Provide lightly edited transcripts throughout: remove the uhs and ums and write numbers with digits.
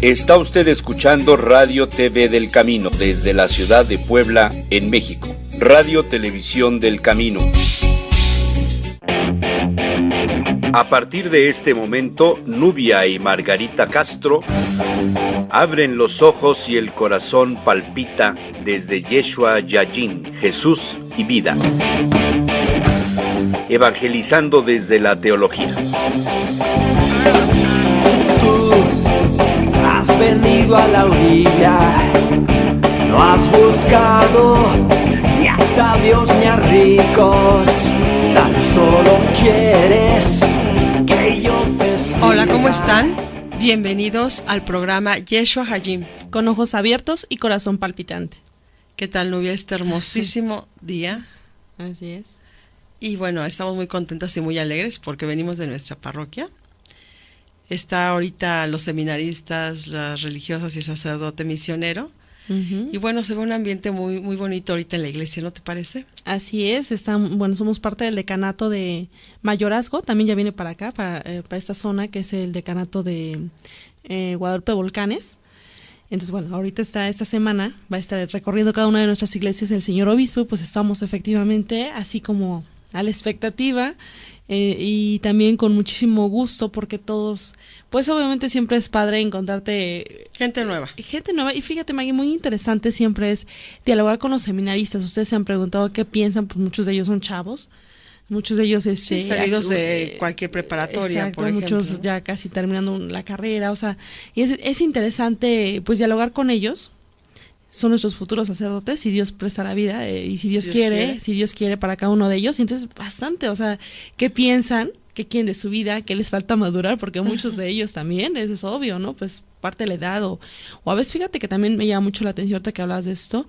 Está usted escuchando Radio TV del Camino desde la ciudad de Puebla, en México. Radio Televisión del Camino. A partir de este momento, Nubia y Margarita Castro abren los ojos y el corazón palpita desde Yeshua Yayin, Jesús y vida. Evangelizando desde la teología. Tú has venido a la orilla, no has buscado ni a sabios ni a ricos, tan solo quieres que yo te siga. Hola, ¿cómo están? Bienvenidos al programa Yeshua Hayim. Con ojos abiertos y corazón palpitante. ¿Qué tal, Nubia? Este hermosísimo día. Así es. Y bueno, estamos muy contentas y muy alegres porque venimos de nuestra parroquia. Está ahorita los seminaristas, las religiosas y el sacerdote misionero. Uh-huh. Y bueno, se ve un ambiente muy, muy bonito ahorita en la iglesia, ¿no te parece? Así es, somos parte del decanato de mayorazgo, también ya viene para acá, para esta zona que es el decanato de Guadalupe Volcanes. Entonces, bueno, ahorita esta semana va a estar recorriendo cada una de nuestras iglesias el señor obispo, pues estamos efectivamente así como a la expectativa y también con muchísimo gusto porque todos, pues obviamente siempre es padre encontrarte gente nueva y fíjate, Maggie, muy interesante siempre es dialogar con los seminaristas. Ustedes se han preguntado qué piensan, pues muchos de ellos son chavos, muchos de ellos salidos de cualquier preparatoria, exacto, por ejemplo, muchos ya casi terminando la carrera, o sea, y es interesante pues dialogar con ellos. Son nuestros futuros sacerdotes, si Dios presta la vida, y si Dios quiere para cada uno de ellos. Y entonces bastante, o sea, ¿qué piensan? ¿Qué quieren de su vida? ¿Qué les falta madurar? Porque muchos de ellos también, eso es obvio, ¿no? Pues parte de la edad o a veces, fíjate que también me llama mucho la atención ahorita que hablabas de esto.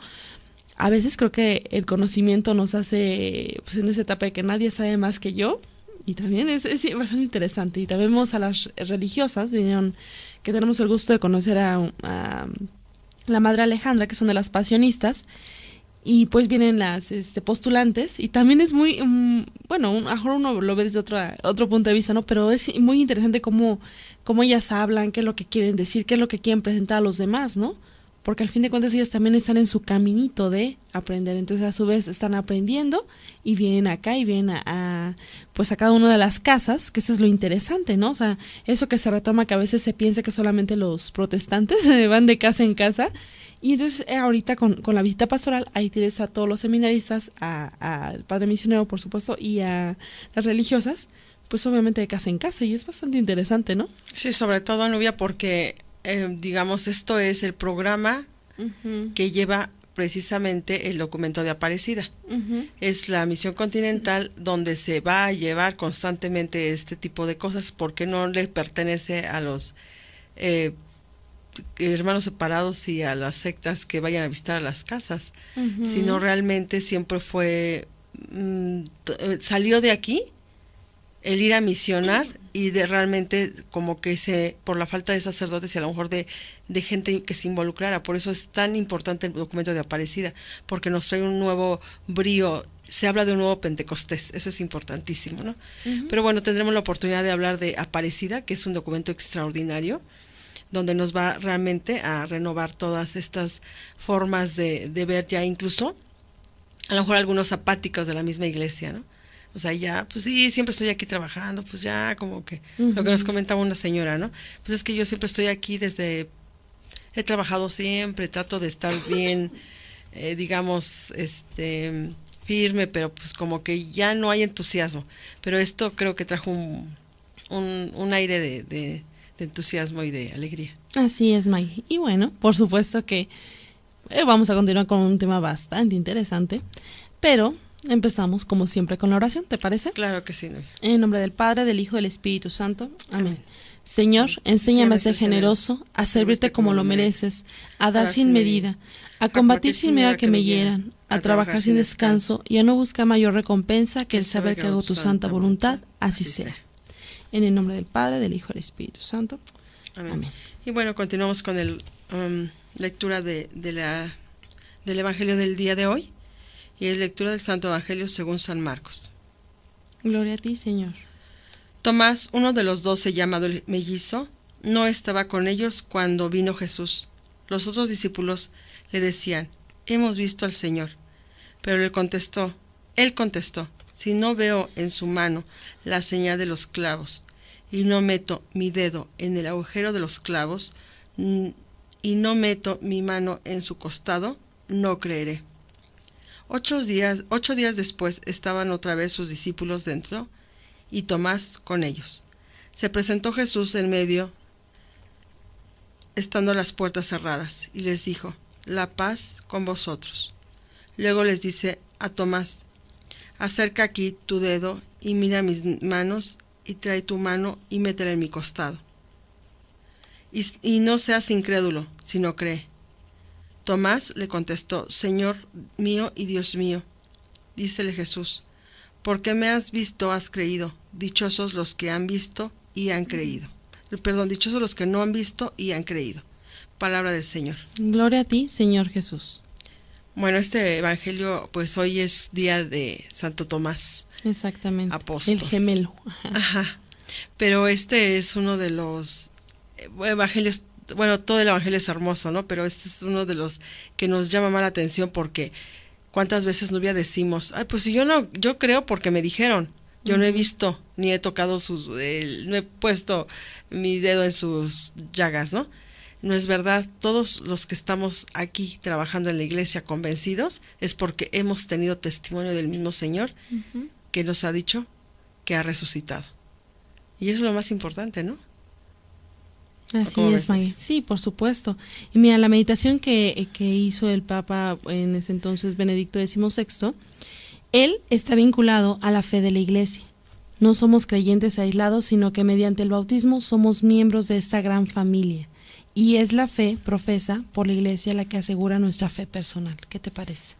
A veces creo que el conocimiento nos hace, pues en esa etapa de que nadie sabe más que yo. Y también es bastante interesante. Y también vemos a las religiosas, vinieron, que tenemos el gusto de conocer a la Madre Alejandra, que son de las pasionistas, y pues vienen las postulantes, y también es muy, bueno, mejor uno lo ve desde otro punto de vista, ¿no? Pero es muy interesante cómo ellas hablan, qué es lo que quieren decir, qué es lo que quieren presentar a los demás, ¿no? Porque al fin de cuentas ellas también están en su caminito de aprender, entonces a su vez están aprendiendo y vienen acá y vienen pues a cada una de las casas, que eso es lo interesante, ¿no? O sea, eso que se retoma, que a veces se piensa que solamente los protestantes van de casa en casa, y entonces ahorita con la visita pastoral ahí tienes a todos los seminaristas, al padre misionero por supuesto, y a las religiosas, pues obviamente de casa en casa, y es bastante interesante, ¿no? Sí, sobre todo, Nubia, porque digamos, esto es el programa uh-huh. que lleva precisamente el documento de Aparecida. Uh-huh. Es la misión continental donde se va a llevar constantemente este tipo de cosas, porque no le pertenece a los hermanos separados y a las sectas que vayan a visitar a las casas, uh-huh. sino realmente siempre fue, salió de aquí el ir a misionar y de realmente como que por la falta de sacerdotes y a lo mejor de gente que se involucrara. Por eso es tan importante el documento de Aparecida, porque nos trae un nuevo brío, se habla de un nuevo Pentecostés, eso es importantísimo, ¿no? Uh-huh. Pero bueno, tendremos la oportunidad de hablar de Aparecida, que es un documento extraordinario, donde nos va realmente a renovar todas estas formas de ver ya incluso, a lo mejor algunos apáticos de la misma iglesia, ¿no? O sea, ya, pues sí, siempre estoy aquí trabajando, pues ya como que uh-huh. lo que nos comentaba una señora, ¿no? Pues es que yo siempre estoy aquí he trabajado siempre, trato de estar bien, digamos, firme, pero pues como que ya no hay entusiasmo. Pero esto creo que trajo un aire de entusiasmo y de alegría. Así es, May. Y bueno, por supuesto que vamos a continuar con un tema bastante interesante, pero empezamos como siempre con la oración, ¿te parece? Claro que sí. Nubia. En nombre del Padre, del Hijo y del Espíritu Santo. Amén. Señor, enséñame a ser generoso, a servirte como lo mereces, a dar sin medida, a combatir sin miedo a que me hieran, a trabajar sin descanso y a no buscar mayor recompensa que el saber que hago tu santa voluntad, así sea. En el nombre del Padre, del Hijo y del Espíritu Santo. Amén. Amén. Y bueno, continuamos con la lectura del Evangelio del día de hoy. Y es lectura del Santo Evangelio según San Marcos. Gloria a ti, Señor. Tomás, uno de los 12, llamado el mellizo, no estaba con ellos cuando vino Jesús. Los otros discípulos le decían: hemos visto al Señor. Pero él contestó, si no veo en su mano la señal de los clavos, y no meto mi dedo en el agujero de los clavos, y no meto mi mano en su costado, no creeré. 8 días después estaban otra vez sus discípulos dentro, y Tomás con ellos. Se presentó Jesús en medio, estando las puertas cerradas, y les dijo: la paz con vosotros. Luego les dice a Tomás: acerca aquí tu dedo y mira mis manos, y trae tu mano y métela en mi costado. Y no seas incrédulo, sino cree. Tomás le contestó: Señor mío y Dios mío. Dícele Jesús: porque me has visto, has creído. Dichosos los que han visto y han creído. Dichosos los que no han visto y han creído. Palabra del Señor. Gloria a ti, Señor Jesús. Bueno, este evangelio, pues hoy es día de Santo Tomás. Exactamente. Apóstol. El gemelo. Ajá. Pero este es uno de los evangelios, bueno, todo el evangelio es hermoso, ¿no? Pero este es uno de los que nos llama más la atención, porque cuántas veces Nubia decimos: ay, pues si yo creo porque me dijeron, yo no he visto, ni he tocado no he puesto mi dedo en sus llagas, ¿no? No es verdad. Todos los que estamos aquí trabajando en la iglesia convencidos es porque hemos tenido testimonio del mismo Señor que nos ha dicho que ha resucitado. Y eso es lo más importante, ¿no? Así es, Maggie. Sí, por supuesto. Y mira, la meditación que hizo el Papa en ese entonces, Benedicto XVI, él está vinculado a la fe de la iglesia. No somos creyentes aislados, sino que mediante el bautismo somos miembros de esta gran familia. Y es la fe profesa por la iglesia la que asegura nuestra fe personal. ¿Qué te parece?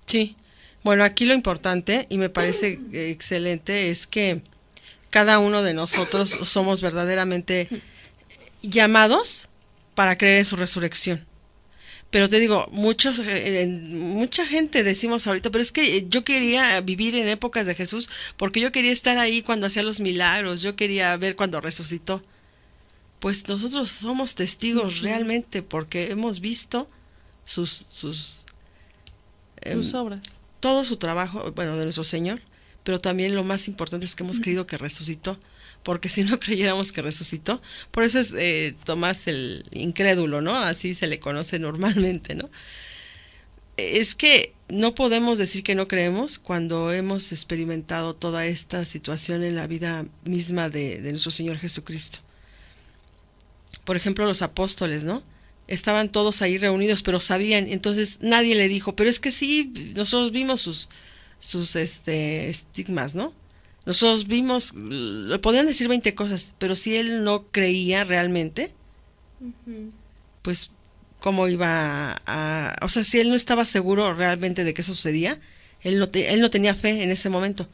Sí. Bueno, aquí lo importante, y me parece excelente, es que cada uno de nosotros somos verdaderamente llamados para creer en su resurrección. Pero te digo, mucha gente decimos ahorita: pero es que yo quería vivir en épocas de Jesús, porque yo quería estar ahí cuando hacía los milagros, yo quería ver cuando resucitó. Pues nosotros somos testigos realmente, porque hemos visto sus obras. Todo su trabajo, bueno, de nuestro Señor, pero también lo más importante es que hemos creído que resucitó, porque si no creyéramos que resucitó, por eso es Tomás el incrédulo, ¿no? Así se le conoce normalmente, ¿no? Es que no podemos decir que no creemos cuando hemos experimentado toda esta situación en la vida misma de nuestro Señor Jesucristo. Por ejemplo, los apóstoles, ¿no? Estaban todos ahí reunidos, pero sabían, entonces nadie le dijo: pero es que sí, nosotros vimos sus estigmas, ¿no? Nosotros vimos, le podían decir 20 cosas, pero si él no creía realmente, pues cómo iba o sea, si él no estaba seguro realmente de qué sucedía, él no tenía fe en ese momento.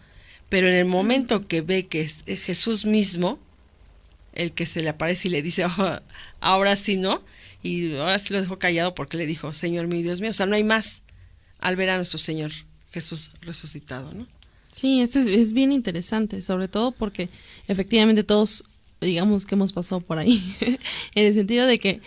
Pero en el momento que ve que es Jesús mismo el que se le aparece y le dice: oh, ahora sí, ¿no? Y ahora sí lo dejó callado, porque le dijo: Señor mío, Dios mío. O sea, no hay más al ver a nuestro Señor Jesús resucitado, ¿no? Sí, esto es bien interesante, sobre todo porque efectivamente todos, digamos que hemos pasado por ahí, en el sentido de que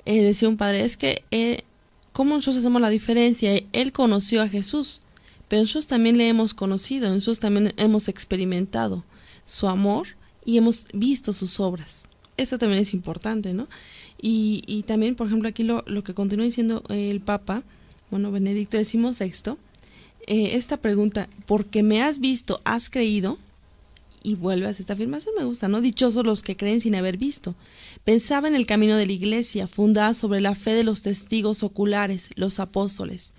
decía un padre: es que ¿cómo nosotros hacemos la diferencia? Él conoció a Jesús, pero nosotros también le hemos conocido, nosotros también hemos experimentado su amor y hemos visto sus obras. Eso también es importante, ¿no? Y también, por ejemplo, aquí lo que continúa diciendo el Papa, bueno, Benedicto XVI, esta pregunta: porque me has visto, has creído, y vuelve a hacer esta afirmación, me gusta, ¿no? Dichosos los que creen sin haber visto. Pensaba en el camino de la iglesia, fundada sobre la fe de los testigos oculares, los apóstoles.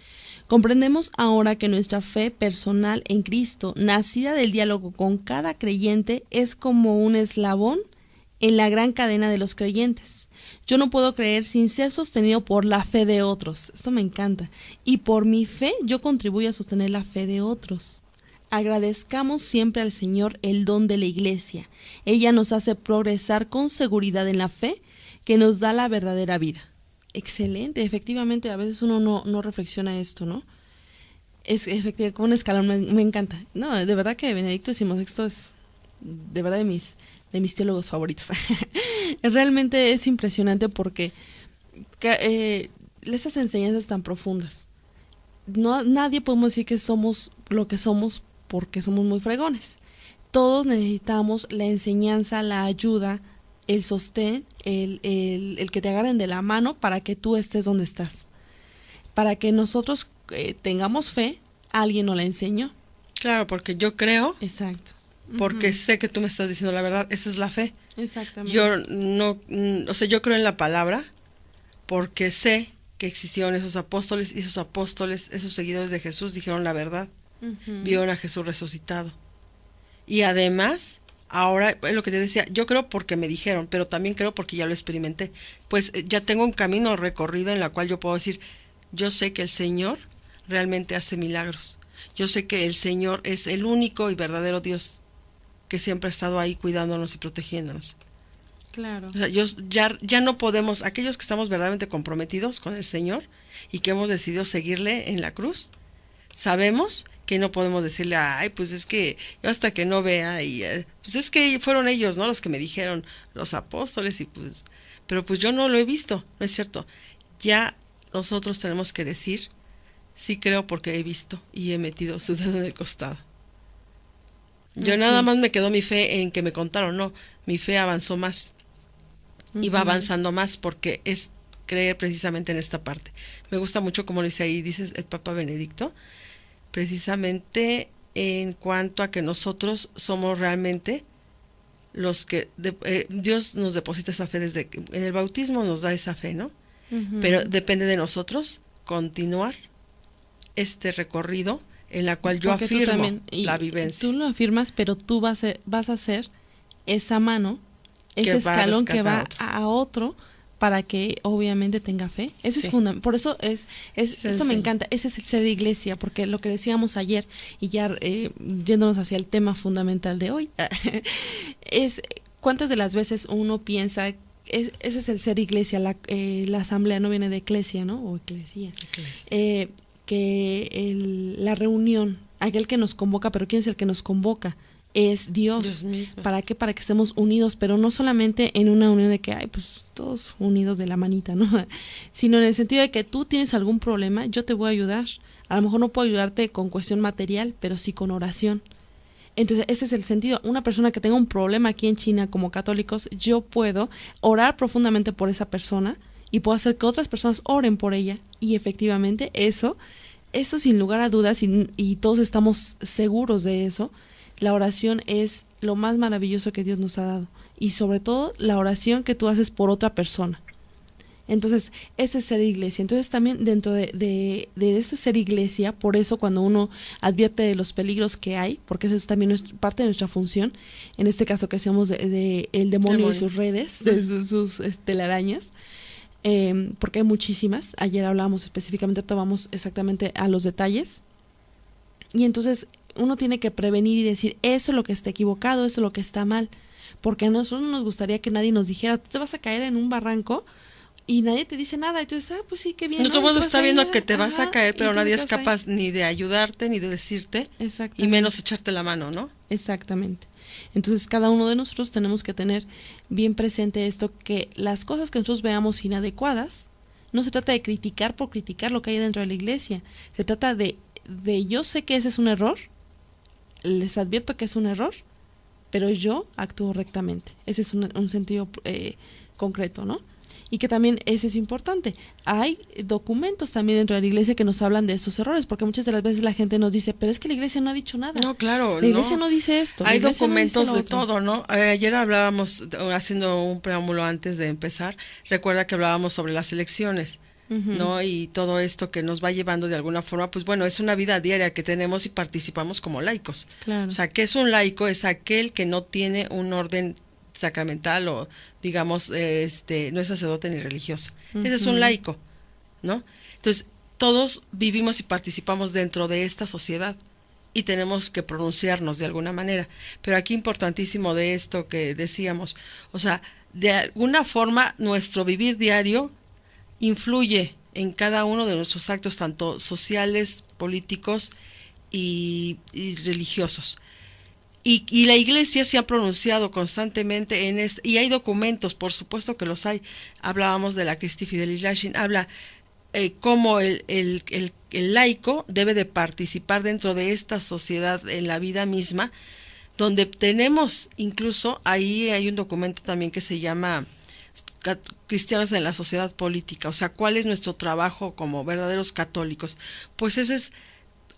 Comprendemos ahora que nuestra fe personal en Cristo, nacida del diálogo con cada creyente, es como un eslabón en la gran cadena de los creyentes. Yo no puedo creer sin ser sostenido por la fe de otros. Esto me encanta. Y por mi fe yo contribuyo a sostener la fe de otros. Agradezcamos siempre al Señor el don de la iglesia. Ella nos hace progresar con seguridad en la fe que nos da la verdadera vida. Excelente. Efectivamente, a veces uno no reflexiona esto, ¿no? Es efectivamente como un escalón, me encanta. No, de verdad que Benedicto XVI es de verdad de mis teólogos favoritos. Realmente es impresionante porque estas enseñanzas tan profundas, nadie podemos decir que somos lo que somos porque somos muy fregones. Todos necesitamos la enseñanza, la ayuda, el sostén, el que te agarren de la mano para que tú estés donde estás. Para que nosotros tengamos fe, alguien nos la enseñó. Claro, porque yo creo. Exacto. Porque sé que tú me estás diciendo la verdad, esa es la fe. Exactamente. Yo no, yo creo en la palabra porque sé que existieron esos apóstoles y esos seguidores de Jesús dijeron la verdad, vieron a Jesús resucitado. Y además, ahora es lo que te decía, yo creo porque me dijeron, pero también creo porque ya lo experimenté. Pues ya tengo un camino recorrido en la cual yo puedo decir, yo sé que el Señor realmente hace milagros. Yo sé que el Señor es el único y verdadero Dios que siempre ha estado ahí cuidándonos y protegiéndonos. Claro. O sea, ya no podemos, aquellos que estamos verdaderamente comprometidos con el Señor y que hemos decidido seguirle en la cruz, sabemos que no podemos decirle, ay, pues es que yo hasta que no vea, y pues es que fueron ellos, ¿no? Los que me dijeron, los apóstoles, y pues, pero pues yo no lo he visto, ¿no es cierto? Ya nosotros tenemos que decir, sí creo porque he visto y he metido su dedo en el costado. Yo nada más me quedó mi fe en que me contaron, no, mi fe avanzó más y va avanzando más porque es creer precisamente en esta parte. Me gusta mucho como lo dice ahí, dices el Papa Benedicto, precisamente en cuanto a que nosotros somos realmente los que, Dios nos deposita esa fe desde que en el bautismo nos da esa fe, ¿no? Pero depende de nosotros continuar este recorrido en la cual yo porque afirmo también, la vivencia. Tú lo afirmas, pero tú vas a ser esa mano, ese escalón que va a otro para que obviamente tenga fe. Eso es fundamental. Por eso eso me encanta. Ese es el ser iglesia, porque lo que decíamos ayer y ya yéndonos hacia el tema fundamental de hoy es cuántas de las veces uno piensa eso es el ser iglesia. La asamblea no viene de eclesia, ¿no? O eclesia. Que la reunión, aquel que nos convoca, pero ¿quién es el que nos convoca? Es Dios. ¿Para qué? Para que estemos unidos, pero no solamente en una unión de que, ay, pues todos unidos de la manita, ¿no? Sino en el sentido de que tú tienes algún problema, yo te voy a ayudar. A lo mejor no puedo ayudarte con cuestión material, pero sí con oración. Entonces, ese es el sentido. Una persona que tenga un problema aquí en China como católicos, yo puedo orar profundamente por esa persona y puedo hacer que otras personas oren por ella. Y efectivamente eso sin lugar a dudas, y todos estamos seguros de eso, la oración es lo más maravilloso que Dios nos ha dado. Y sobre todo la oración que tú haces por otra persona. Entonces, eso es ser iglesia. Entonces también dentro de eso es ser iglesia, por eso cuando uno advierte de los peligros que hay, porque eso es también parte de nuestra función, en este caso que hacemos de el demonio y sus redes, de sus telarañas, porque hay muchísimas. Ayer hablábamos específicamente, vamos exactamente a los detalles. Y entonces uno tiene que prevenir y decir, eso es lo que está equivocado, eso es lo que está mal. Porque a nosotros no nos gustaría que nadie nos dijera, tú te vas a caer en un barranco y nadie te dice nada. Entonces, pues sí, qué bien. No, todo el mundo está viendo que te vas a caer, pero nadie es capaz ni de ayudarte, ni de decirte, y menos echarte la mano, ¿no? Exactamente. Entonces, cada uno de nosotros tenemos que tener bien presente esto, que las cosas que nosotros veamos inadecuadas, no se trata de criticar por criticar lo que hay dentro de la iglesia. Se trata de yo sé que ese es un error, les advierto que es un error, pero yo actúo rectamente. Ese es un sentido concreto, ¿no? Y que también ese es importante. Hay documentos también dentro de la iglesia que nos hablan de esos errores, porque muchas de las veces la gente nos dice, pero es que la iglesia no ha dicho nada. No, claro. La iglesia no dice esto. Hay documentos de todo, ¿no? Ayer hablábamos, haciendo un preámbulo antes de empezar, recuerda que hablábamos sobre las elecciones, ¿no? Y todo esto que nos va llevando de alguna forma, pues bueno, es una vida diaria que tenemos y participamos como laicos. Claro. O sea, ¿qué es un laico? Es aquel que no tiene un orden sacramental o digamos no es sacerdote ni religioso. Ese es un laico, ¿no? Entonces, todos vivimos y participamos dentro de esta sociedad y tenemos que pronunciarnos de alguna manera. Pero aquí importantísimo de esto que decíamos, o sea, de alguna forma nuestro vivir diario influye en cada uno de nuestros actos, tanto sociales, políticos y religiosos. Y la Iglesia se ha pronunciado constantemente en y hay documentos, por supuesto que los hay. Hablábamos de la Christie Fidelis Lashin, habla cómo el laico debe de participar dentro de esta sociedad en la vida misma, donde tenemos incluso, ahí hay un documento también que se llama Cristianos en la Sociedad Política, o sea, ¿cuál es nuestro trabajo como verdaderos católicos? Pues ese es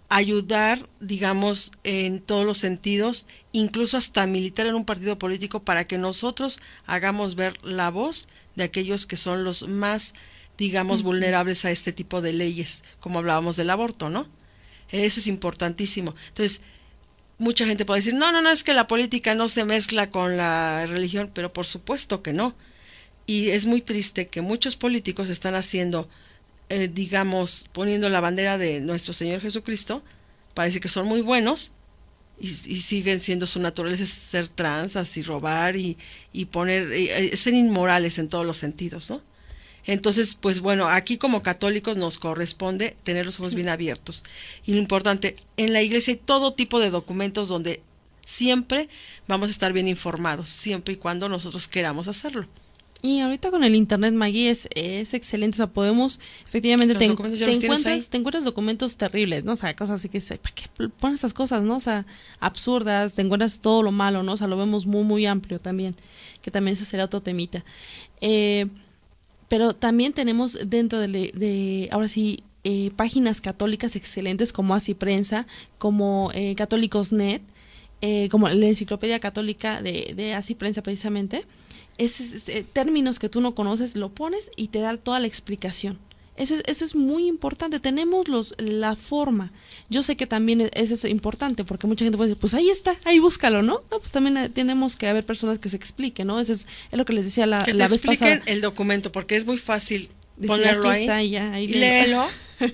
ayudar, digamos, en todos los sentidos, incluso hasta militar en un partido político, para que nosotros hagamos ver la voz de aquellos que son los más, digamos, vulnerables a este tipo de leyes, como hablábamos del aborto, ¿no? Eso es importantísimo. Entonces, mucha gente puede decir, no, es que la política no se mezcla con la religión, pero por supuesto que no. Y es muy triste que muchos políticos están haciendo, digamos, poniendo la bandera de nuestro Señor Jesucristo, parece que son muy buenos, y siguen siendo su naturaleza ser trans, así robar y ser inmorales en todos los sentidos, ¿no? Entonces, pues bueno, aquí como católicos nos corresponde tener los ojos bien abiertos. Y lo importante, en la iglesia hay todo tipo de documentos donde siempre vamos a estar bien informados, siempre y cuando nosotros queramos hacerlo. Y ahorita con el internet, Maggie, es excelente, o sea, podemos, efectivamente, te encuentras documentos terribles, ¿no? O sea, cosas así que, ¿para qué ponen esas cosas, no? O sea, absurdas, te encuentras todo lo malo, ¿no? O sea, lo vemos muy, muy amplio también, que también eso será otro temita. Pero también tenemos dentro ahora sí, páginas católicas excelentes como Así Prensa, como Católicos.net, como la Enciclopedia Católica de Así Prensa precisamente. Términos que tú no conoces, lo pones y te da toda la explicación. Eso es muy importante. Tenemos la forma. Yo sé que también es eso importante, porque mucha gente puede decir, pues ahí está, ahí búscalo, ¿no? No, pues también tenemos que haber personas que se expliquen, ¿no? Eso es lo que les decía la vez pasada. Que te expliquen el documento, porque es muy fácil ponerlo ahí. Está, ahí léelo.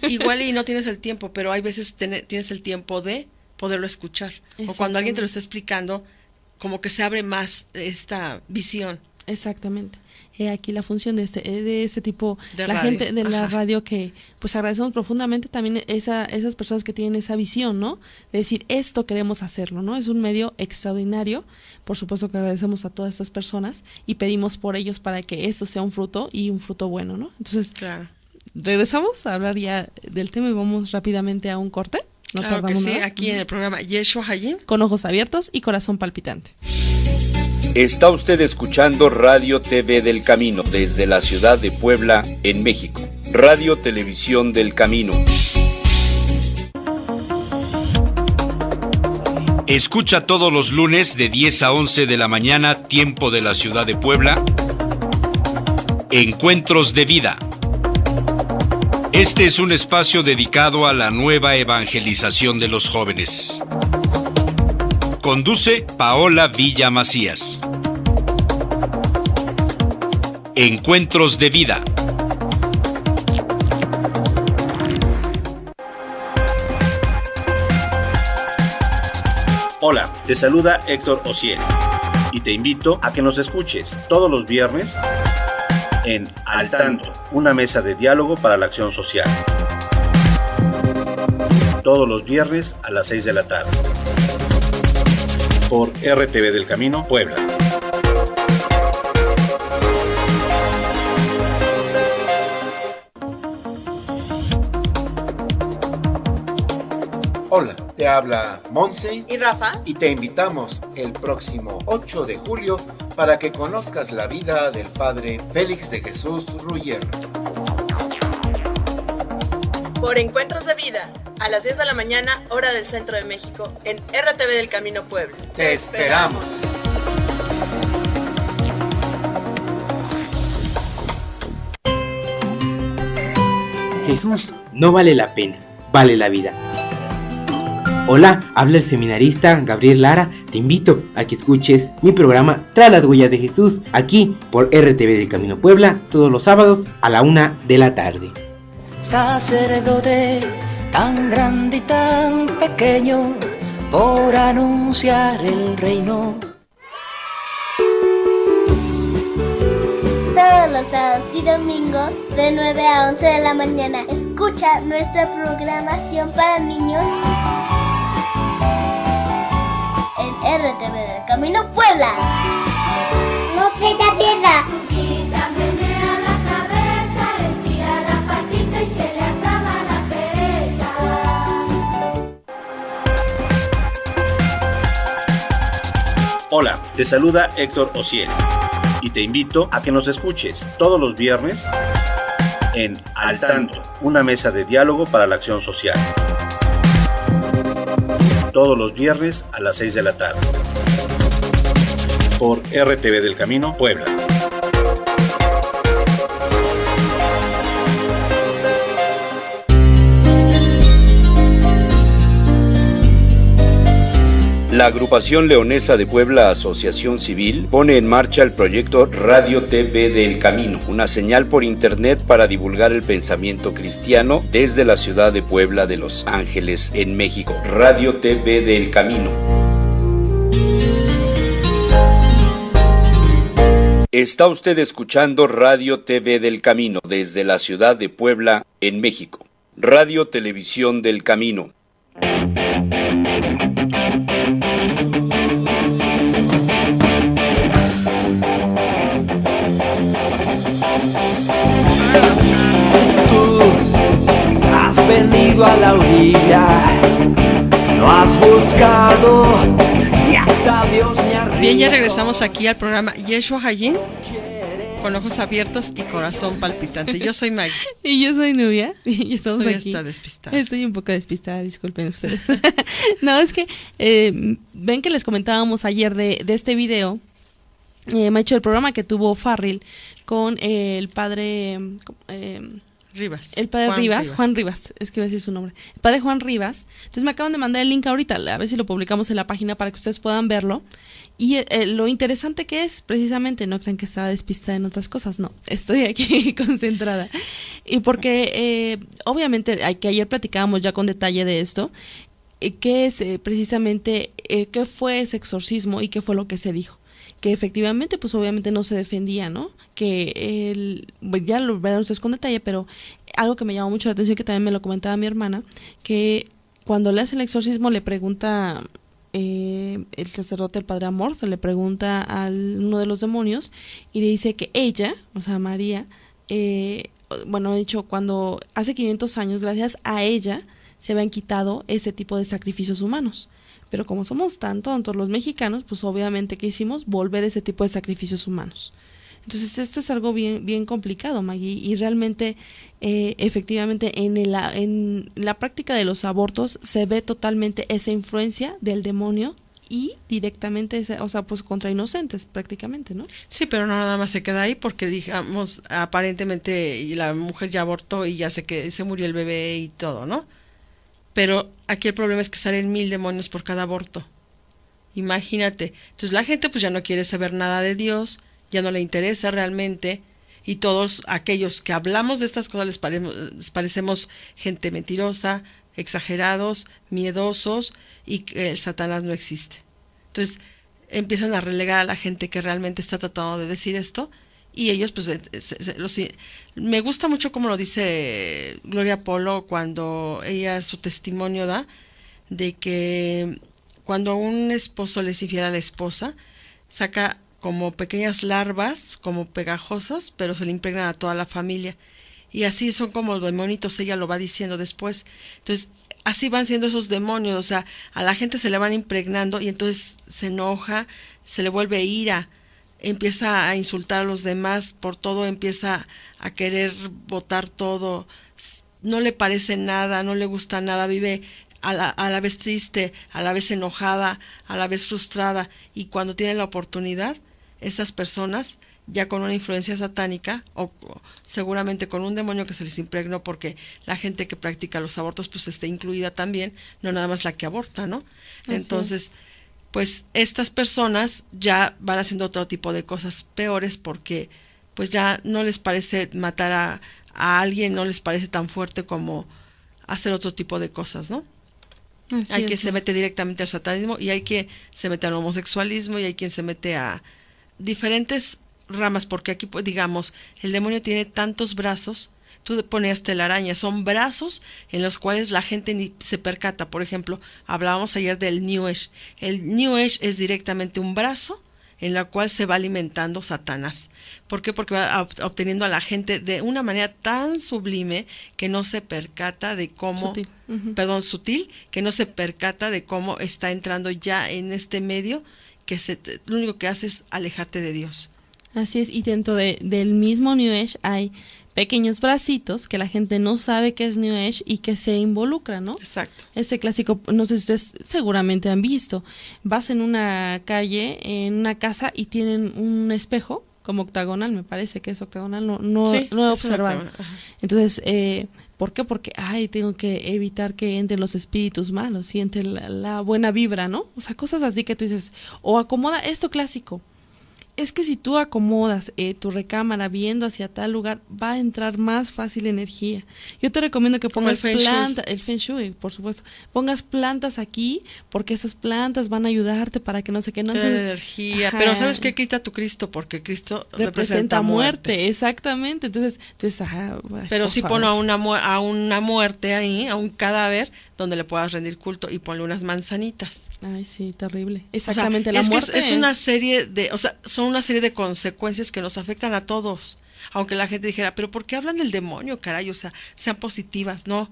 Igual y no tienes el tiempo, pero hay veces tienes el tiempo de poderlo escuchar. O cuando alguien te lo está explicando, como que se abre más esta visión. Exactamente. Aquí la función de este tipo, de la radio. Gente de la radio, que pues agradecemos profundamente también esas personas que tienen esa visión, ¿no? De decir, esto queremos hacerlo, ¿no? Es un medio extraordinario. Por supuesto que agradecemos a todas estas personas y pedimos por ellos para que esto sea un fruto, y un fruto bueno, ¿no? Entonces, claro, regresamos a hablar ya del tema y vamos rápidamente a un corte. No claro tardamos que sí, nada. aquí en el programa Yeshua Hayim. Con ojos abiertos y corazón palpitante. Está usted escuchando Radio TV del Camino desde la ciudad de Puebla, en México. Radio Televisión del Camino. Escucha todos los lunes de 10 a 11 de la mañana, tiempo de la ciudad de Puebla, Encuentros de Vida. Este es un espacio dedicado a la nueva evangelización de los jóvenes. Conduce Paola Villa Macías. Encuentros de Vida. Hola, te saluda Héctor Osiel y te invito a que nos escuches todos los viernes en Al Tanto, una mesa de diálogo para la acción social. Todos los viernes a las 6 de la tarde. Por RTV del Camino, Puebla. Hola, te habla Monse y Rafa, y te invitamos el próximo 8 de julio para que conozcas la vida del padre Félix de Jesús Ruyer. Por Encuentros de Vida, a las 10 de la mañana, hora del Centro de México, en RTV del Camino Puebla. ¡Te esperamos! Jesús no vale la pena, vale la vida. Hola, habla el seminarista Gabriel Lara. Te invito a que escuches mi programa Tras las Huellas de Jesús, aquí por RTV del Camino Puebla, todos los sábados a la 1 de la tarde. Sacerdote tan grande y tan pequeño, por anunciar el reino. Todos los sábados y domingos de 9 a 11 de la mañana escucha nuestra programación para niños en RTV del Camino Puebla. No te da piedad. Menea la cabeza, estira la patita y se le acaba la pereza. Hola, te saluda Héctor Osiel y te invito a que nos escuches todos los viernes en Al Tanto, una mesa de diálogo para la acción social. Todos los viernes a las 6 de la tarde. Por RTV del Camino, Puebla. La agrupación leonesa de Puebla Asociación Civil pone en marcha el proyecto Radio TV del Camino, una señal por internet para divulgar el pensamiento cristiano desde la ciudad de Puebla de Los Ángeles, en México. Radio TV del Camino. Está usted escuchando Radio TV del Camino desde la ciudad de Puebla, en México. Radio Televisión del Camino. Tú has venido a la orilla, no has buscado ni a sabios ni a ricos. Bien, ya regresamos aquí al programa Yeshua Hayim, con ojos abiertos y corazón palpitante. Yo soy Maggie. Y yo soy Nubia. Y estamos Nubia aquí. está despistada. Estoy un poco despistada, disculpen ustedes. No, es que ven que les comentábamos ayer de este video. Me ha hecho el programa que tuvo Farril con el padre Rivas. El padre Juan Rivas, es que iba a decir su nombre. El padre Juan Rivas. Entonces me acaban de mandar el link ahorita, a ver si lo publicamos en la página para que ustedes puedan verlo. Y lo interesante que es, precisamente, no crean que estaba despistada en otras cosas, no, estoy aquí concentrada. Y porque, obviamente, que ayer platicábamos ya con detalle de esto, qué es precisamente, qué fue ese exorcismo y qué fue lo que se dijo. Que efectivamente, pues obviamente no se defendía, ¿no? Que ya lo verán ustedes con detalle, pero algo que me llamó mucho la atención, que también me lo comentaba mi hermana, que cuando le hace el exorcismo le pregunta el sacerdote, el padre Amorth, le pregunta a uno de los demonios y le dice que ella, o sea, María, bueno, de hecho, cuando hace 500 años, gracias a ella, se habían quitado ese tipo de sacrificios humanos. Pero como somos tan tontos los mexicanos, pues obviamente, ¿qué hicimos? Volver ese tipo de sacrificios humanos. Entonces esto es algo bien, bien complicado, Maggie, y realmente, efectivamente, en la práctica de los abortos se ve totalmente esa influencia del demonio y directamente, o sea, pues contra inocentes prácticamente, ¿no? Sí, pero no nada más se queda ahí porque, digamos, aparentemente la mujer ya abortó y ya se murió el bebé y todo, ¿no? Pero aquí el problema es que salen 1000 demonios por cada aborto. Imagínate. Entonces la gente pues ya no quiere saber nada de Dios, ya no le interesa realmente, y todos aquellos que hablamos de estas cosas les parecemos gente mentirosa, exagerados, miedosos, y que Satanás no existe. Entonces empiezan a relegar a la gente que realmente está tratando de decir esto, y ellos pues me gusta mucho como lo dice Gloria Polo cuando ella su testimonio da de que cuando un esposo les infiere a la esposa, saca como pequeñas larvas, como pegajosas, pero se le impregnan a toda la familia. Y así son como los demonitos, ella lo va diciendo después. Entonces, así van siendo esos demonios, o sea, a la gente se le van impregnando y entonces se enoja, se le vuelve ira, empieza a insultar a los demás por todo, empieza a querer botar todo, no le parece nada, no le gusta nada, vive a la vez triste, a la vez enojada, a la vez frustrada, y cuando tienen la oportunidad, estas personas, ya con una influencia satánica, o seguramente con un demonio que se les impregnó, porque la gente que practica los abortos, pues está incluida también, no nada más la que aborta, ¿no? Entonces, pues estas personas ya van haciendo otro tipo de cosas peores, porque pues ya no les parece matar a alguien, no les parece tan fuerte como hacer otro tipo de cosas, ¿no? Hay quien se mete directamente al satanismo, y hay quien se mete al homosexualismo, y hay quien se mete a diferentes ramas, porque aquí, pues, digamos, el demonio tiene tantos brazos. Tú ponías telaraña, son brazos en los cuales la gente ni se percata. Por ejemplo, hablábamos ayer del New Age. El New Age es directamente un brazo en la cual se va alimentando Satanás. ¿Por qué? Porque va obteniendo a la gente de una manera tan sublime que no se percata de cómo, sutil, que no se percata de cómo está entrando ya en este medio, que lo único que hace es alejarte de Dios. Así es, y dentro del mismo New Age hay pequeños bracitos que la gente no sabe que es New Age y que se involucra, ¿no? Exacto. Este clásico, no sé si ustedes seguramente han visto, vas en una calle, en una casa y tienen un espejo como octagonal, me parece que es octagonal, no he observado. Entonces, ¿por qué? Porque, tengo que evitar que entren los espíritus malos y entre la buena vibra, ¿no? O sea, cosas así que tú dices, o acomoda esto clásico. Es que si tú acomodas tu recámara viendo hacia tal lugar, va a entrar más fácil energía. Yo te recomiendo que pongas plantas, el Feng Shui, por supuesto. Pongas plantas aquí, porque esas plantas van a ayudarte para que no sé qué. No, entonces, energía, pero ¿sabes qué quita tu Cristo? Porque Cristo representa muerte. Exactamente. Entonces pero sí pon a una muerte ahí, a un cadáver, donde le puedas rendir culto, y ponle unas manzanitas. Ay, sí, terrible. Exactamente, o sea, la muerte es una serie de, son una serie de consecuencias que nos afectan a todos. Aunque la gente dijera, pero ¿por qué hablan del demonio, caray? O sea, sean positivas. No,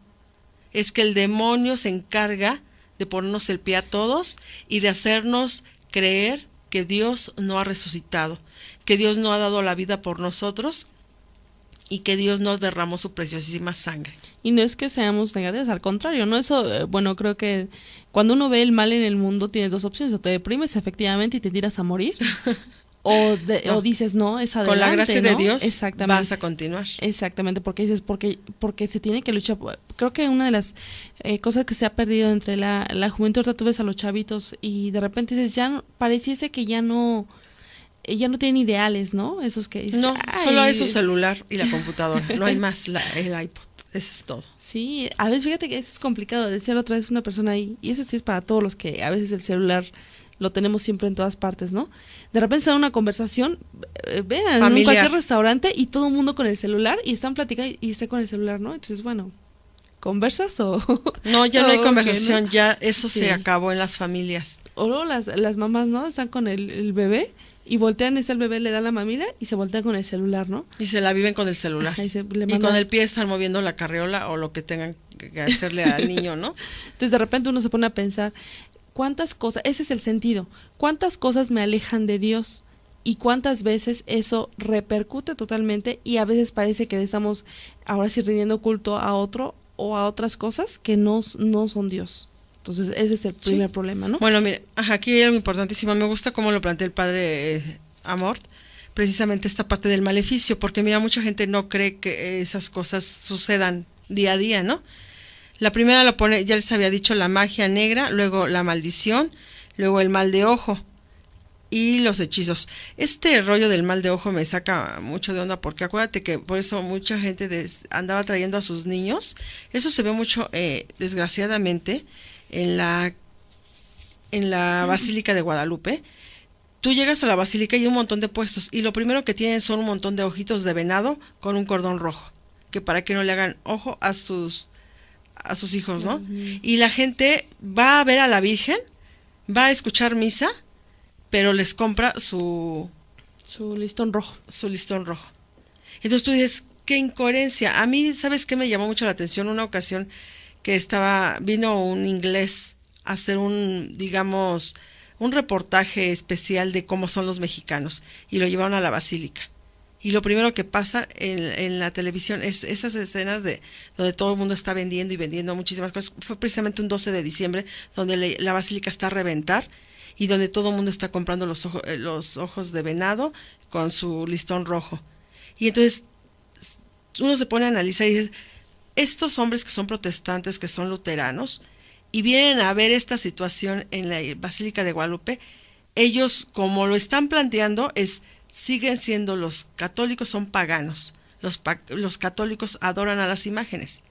es que el demonio se encarga de ponernos el pie a todos y de hacernos creer que Dios no ha resucitado, que Dios no ha dado la vida por nosotros y que Dios nos derramó su preciosísima sangre. Y no es que seamos negativos, al contrario, ¿no? Eso, creo que cuando uno ve el mal en el mundo tienes dos opciones: o te deprimes efectivamente y te tiras a morir, o dices, no, es adelante, con la gracia, ¿no?, de Dios vas a continuar. Exactamente, porque dices, porque se tiene que luchar. Creo que una de las cosas que se ha perdido entre la juventud, ahorita tú ves a los chavitos y de repente dices, pareciese que ya no tienen ideales, ¿no? Esos que dices, no, solo es su celular y la computadora, no hay más, el iPod, eso es todo. Sí, a veces fíjate que eso es complicado, decía otra vez una persona ahí, y eso sí es para todos los que a veces el celular lo tenemos siempre en todas partes, ¿no? De repente se da una conversación, vean, en cualquier restaurante y todo el mundo con el celular y están platicando y está con el celular, ¿no? Entonces, bueno, ¿conversas o...? No, ya no hay conversación, ¿no? Ya eso se acabó en las familias. O luego las mamás, ¿no? Están con el bebé y voltean, el bebé le da la mamila y se voltean con el celular, ¿no? Y se la viven con el celular. Ajá, y con el pie están moviendo la carriola o lo que tengan que hacerle al niño, ¿no? Entonces de repente uno se pone a pensar, ¿cuántas cosas? Ese es el sentido. ¿Cuántas cosas me alejan de Dios? Y cuántas veces eso repercute totalmente y a veces parece que le estamos ahora sí rindiendo culto a otro o a otras cosas que no son Dios. Entonces ese es el primer problema, ¿no? Bueno, mire, aquí hay algo importantísimo. Me gusta cómo lo plantea el padre Amort, precisamente esta parte del maleficio, porque mira, mucha gente no cree que esas cosas sucedan día a día, ¿no? La primera lo pone, ya les había dicho, la magia negra, luego la maldición, luego el mal de ojo y los hechizos. Este rollo del mal de ojo me saca mucho de onda, porque acuérdate que por eso mucha gente andaba trayendo a sus niños. Eso se ve mucho, desgraciadamente, en la Basílica de Guadalupe. Tú llegas a la basílica y hay un montón de puestos, y lo primero que tienen son un montón de ojitos de venado con un cordón rojo, que para que no le hagan ojo a sus hijos, ¿no? Uh-huh. Y la gente va a ver a la Virgen, va a escuchar misa, pero les compra su listón rojo. Su listón rojo. Entonces tú dices, qué incoherencia. A mí, ¿sabes qué me llamó mucho la atención? Una ocasión que vino un inglés a hacer un reportaje especial de cómo son los mexicanos, y lo llevaron a la basílica. Y lo primero que pasa en la televisión es esas escenas donde todo el mundo está vendiendo y vendiendo muchísimas cosas. Fue precisamente un 12 de diciembre donde la basílica está a reventar y donde todo el mundo está comprando los ojos de venado con su listón rojo. Y entonces uno se pone a analizar y dice, estos hombres que son protestantes, que son luteranos, y vienen a ver esta situación en la Basílica de Guadalupe, ellos, como lo están planteando, siguen siendo, los católicos son paganos, los católicos adoran a las imágenes.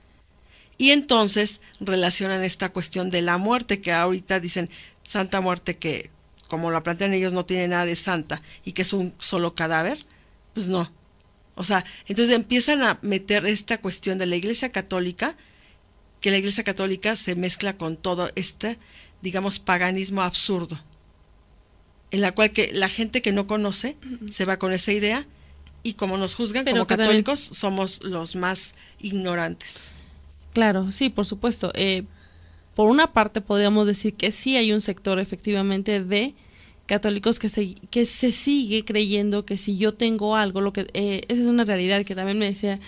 Y entonces relacionan esta cuestión de la muerte, que ahorita dicen Santa Muerte, que como la plantean ellos no tiene nada de santa y que es un solo cadáver, Pues no. O sea, entonces empiezan a meter esta cuestión de la Iglesia Católica, que la Iglesia Católica se mezcla con todo este, digamos, paganismo absurdo, en la cual que la gente que no conoce se va con esa idea, y como nos juzgan como católicos, somos los más ignorantes. Claro, sí, por supuesto. Por una parte podríamos decir que sí hay un sector efectivamente de católicos que se sigue creyendo que si yo tengo algo, esa es una realidad que también me decía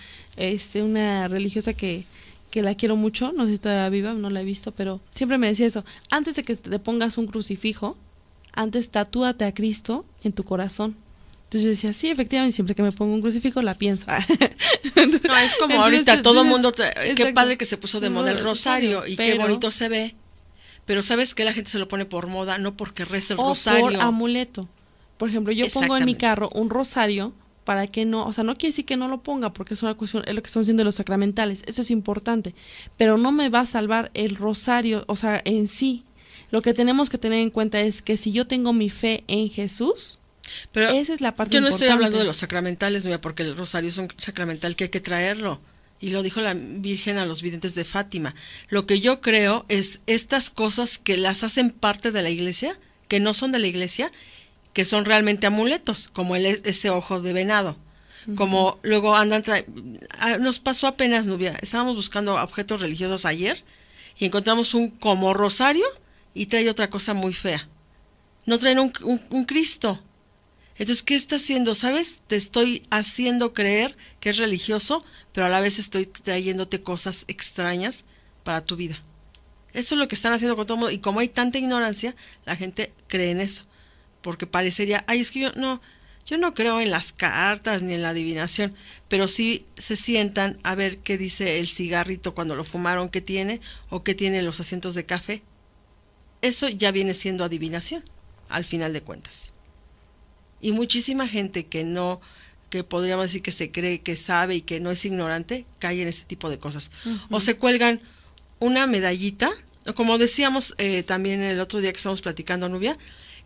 una religiosa que la quiero mucho, no sé si todavía viva, no la he visto, pero siempre me decía eso: antes de que te pongas un crucifijo, antes tatúate a Cristo en tu corazón. Entonces yo decía, sí, efectivamente, siempre que me pongo un crucifijo la pienso. No, es como ahorita todo mundo, qué padre que se puso de moda el rosario, y qué bonito se ve, pero ¿sabes qué? La gente se lo pone por moda, no porque reza el rosario. O por amuleto. Por ejemplo, yo pongo en mi carro un rosario para que no, o sea, no quiere decir que no lo ponga, porque es una cuestión, es lo que están haciendo los sacramentales, eso es importante, pero no me va a salvar el rosario, o sea, en sí. Lo que tenemos que tener en cuenta es que si yo tengo mi fe en Jesús, pero esa es la parte importante. Yo no estoy hablando de los sacramentales, porque el rosario es un sacramental que hay que traerlo, y lo dijo la Virgen a los videntes de Fátima. Lo que yo creo es estas cosas que las hacen parte de la iglesia, que no son de la iglesia, que son realmente amuletos, como ese ojo de venado, como luego andan nos pasó apenas, Nubia, estábamos buscando objetos religiosos ayer, y encontramos un como rosario, y trae otra cosa muy fea. No traen un Cristo. Entonces, ¿qué está haciendo? ¿Sabes? Te estoy haciendo creer que es religioso, pero a la vez estoy trayéndote cosas extrañas para tu vida. Eso es lo que están haciendo con todo el mundo. Y como hay tanta ignorancia, la gente cree en eso. Porque parecería, es que yo no creo en las cartas ni en la adivinación, pero sí se sientan a ver qué dice el cigarrito cuando lo fumaron, qué tiene, o qué tienen los asientos de café. Eso ya viene siendo adivinación, al final de cuentas. Y muchísima gente que podríamos decir que se cree que sabe y que no es ignorante, cae en ese tipo de cosas. O se cuelgan una medallita, o como decíamos también el otro día que estábamos platicando, Nubia,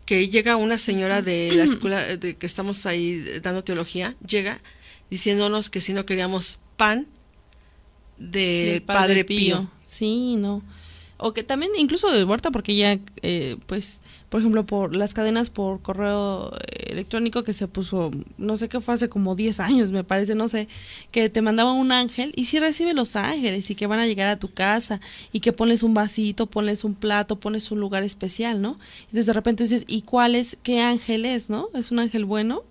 que llega una señora de la escuela que estamos ahí dando teología, llega diciéndonos que si no queríamos pan del Padre Pío. Sí, no. O que también incluso de Huerta, porque ya, pues, por ejemplo, por las cadenas por correo electrónico que se puso, no sé qué fue hace como 10 años, me parece, no sé, que te mandaban un ángel, y sí recibe los ángeles, y que van a llegar a tu casa, y que pones un vasito, pones un plato, pones un lugar especial, ¿no? Entonces de repente dices, ¿y qué ángel es, no? ¿Es un ángel bueno?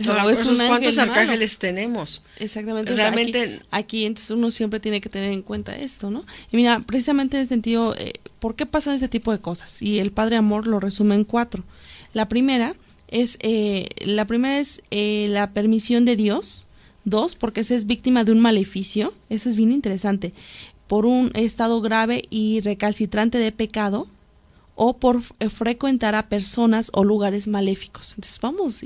¿Cuántos arcángeles tenemos? Exactamente. Realmente aquí entonces uno siempre tiene que tener en cuenta esto, ¿no? Y mira, precisamente en el sentido, ¿por qué pasan ese tipo de cosas? Y el Padre Amor lo resume en 4. La primera es la permisión de Dios. 2, porque se es víctima de un maleficio. Eso es bien interesante. Por un estado grave y recalcitrante de pecado, o por frecuentar a personas o lugares maléficos. Entonces vamos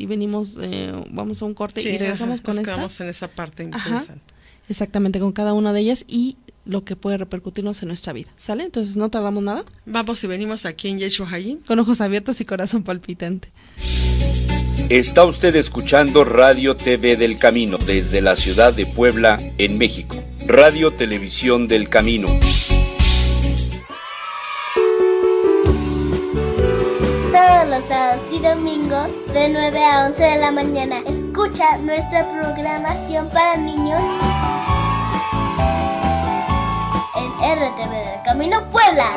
a un corte y regresamos con esta. Quedamos en esa parte interesante. Exactamente, con cada una de ellas y lo que puede repercutirnos en nuestra vida. ¿Sale? Entonces no tardamos nada. Vamos y venimos aquí en Yeshua Hayim. Con ojos abiertos y corazón palpitante. Está usted escuchando Radio TV del Camino desde la ciudad de Puebla, en México. Radio Televisión del Camino. Todos los sábados y domingos de 9 a 11 de la mañana. Escucha nuestra programación para niños en RTV del Camino Puebla.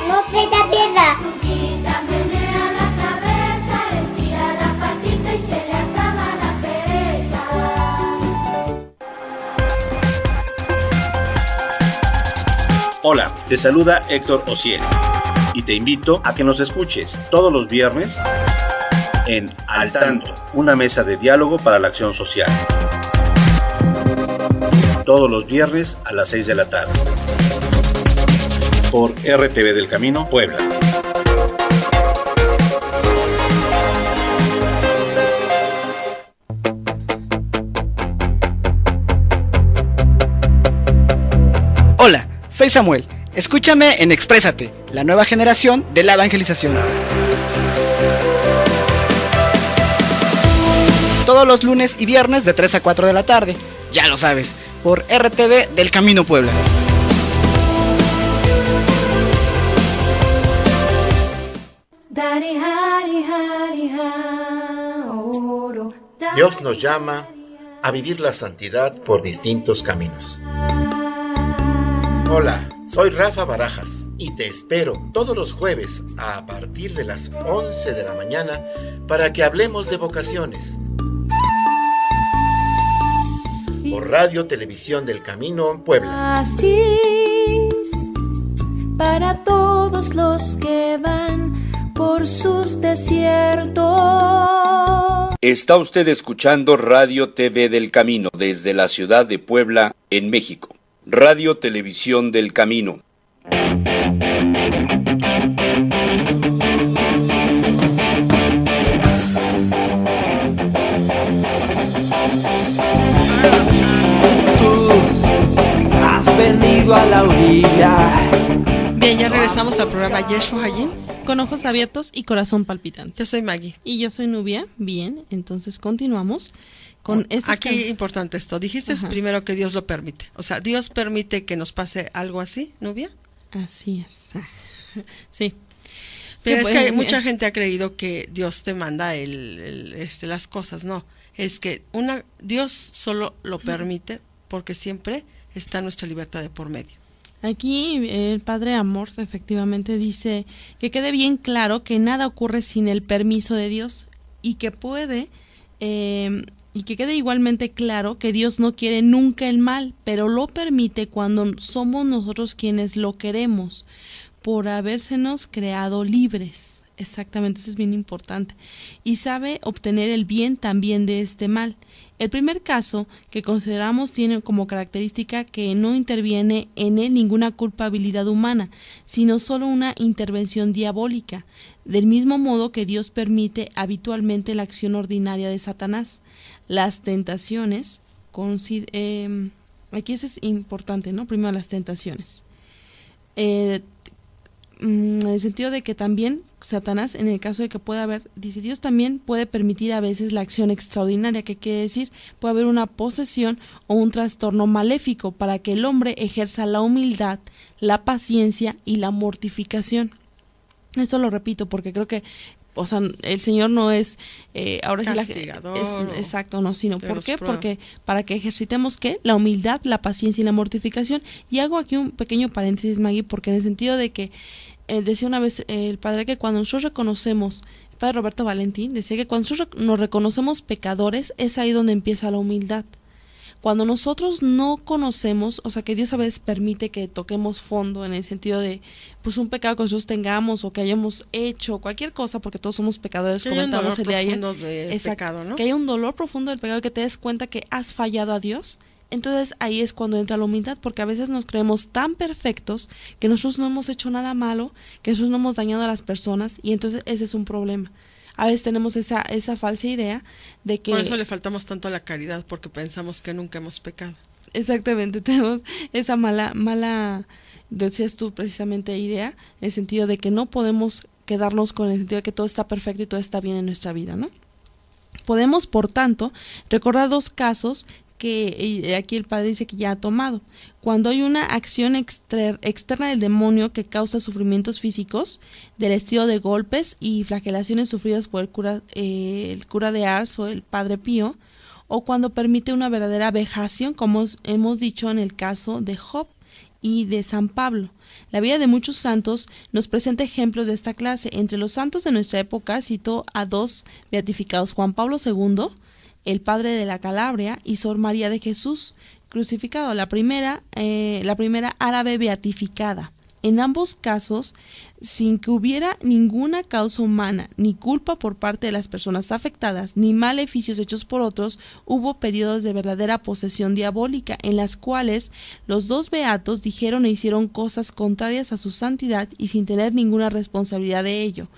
No te da piedad. Poquita menea la cabeza, estira la patita y se le acaba la pereza. Hola, te saluda Héctor Osiel y te invito a que nos escuches todos los viernes en Al Tanto, una mesa de diálogo para la acción social. Todos los viernes a las 6 de la tarde. Por RTV del Camino, Puebla. Hola, soy Samuel. Escúchame en Exprésate, la nueva generación de la evangelización. todos los lunes y viernes de 3 a 4 de la tarde. Ya lo sabes, por RTV del Camino Puebla. Dios nos llama a vivir la santidad por distintos caminos. Hola, soy Rafa Barajas y te espero todos los jueves a partir de las 11 de la mañana para que hablemos de vocaciones. Por Radio Televisión del Camino Puebla. Así es, para todos los que van por sus desiertos. Está usted escuchando Radio TV del Camino desde la ciudad de Puebla, en México. Radio Televisión del Camino. Tú has venido a la orilla. Bien, ya regresamos al programa Yeshua Hayim. Con ojos abiertos y corazón palpitante. Yo soy Maggie. Y yo soy Nubia. Bien, entonces continuamos con Aquí importante esto. Dijiste primero que Dios lo permite. O sea, ¿Dios permite que nos pase algo así, Nubia? Así es. Sí. Pero es que mucha gente ha creído que Dios te manda las cosas. No, es que Dios solo lo permite porque siempre está nuestra libertad de por medio. Aquí el Padre Amor efectivamente dice que quede bien claro que nada ocurre sin el permiso de Dios y que y que quede igualmente claro que Dios no quiere nunca el mal, pero lo permite cuando somos nosotros quienes lo queremos, por habérsenos creado libres. Exactamente, eso es bien importante. Y sabe obtener el bien también de este mal. El primer caso que consideramos tiene como característica que no interviene en él ninguna culpabilidad humana, sino solo una intervención diabólica, del mismo modo que Dios permite habitualmente la acción ordinaria de Satanás. Las tentaciones, aquí eso es importante, ¿no? Primero las tentaciones. En el sentido de que también Satanás, en el caso de que pueda haber, dice, Dios también puede permitir a veces la acción extraordinaria, que quiere decir, puede haber una posesión o un trastorno maléfico para que el hombre ejerza la humildad, la paciencia y la mortificación. Esto lo repito porque creo que, o sea, el Señor no es ahora sí exacto, no, sino ¿por qué? Porque para que ejercitemos ¿qué? La humildad, la paciencia y la mortificación. Y hago aquí un pequeño paréntesis, Maggie, porque en el sentido de que decía una vez el padre que cuando nosotros reconocemos, el padre Roberto Valentín decía que cuando nosotros nos reconocemos pecadores, es ahí donde empieza la humildad. Cuando nosotros no conocemos, o sea que Dios a veces permite que toquemos fondo en el sentido de pues un pecado que nosotros tengamos o que hayamos hecho, cualquier cosa, porque todos somos pecadores, comentamos el de ayer. Pecado, ¿no? Que hay un dolor profundo del pecado, que te des cuenta que has fallado a Dios. Entonces ahí es cuando entra la humildad, porque a veces nos creemos tan perfectos que nosotros no hemos hecho nada malo, que nosotros no hemos dañado a las personas, y entonces ese es un problema. A veces tenemos esa falsa idea de que... Por eso le faltamos tanto a la caridad, porque pensamos que nunca hemos pecado. Exactamente, tenemos esa mala, decías tú precisamente, idea, en el sentido de que no podemos quedarnos con el sentido de que todo está perfecto y todo está bien en nuestra vida, ¿no? Podemos, por tanto, recordar dos casos que aquí el padre dice que ya ha tomado. Cuando hay una acción externa del demonio que causa sufrimientos físicos, del estilo de golpes y flagelaciones sufridas por el cura de Ars o el Padre Pío, o cuando permite una verdadera vejación, como hemos dicho en el caso de Job y de San Pablo. La vida de muchos santos nos presenta ejemplos de esta clase. Entre los santos de nuestra época citó a dos beatificados, Juan Pablo II, el padre de la Calabria, y Sor María de Jesús, crucificado, la primera árabe beatificada. En ambos casos, sin que hubiera ninguna causa humana, ni culpa por parte de las personas afectadas, ni maleficios hechos por otros, hubo periodos de verdadera posesión diabólica, en las cuales los dos beatos dijeron e hicieron cosas contrarias a su santidad y sin tener ninguna responsabilidad de ello.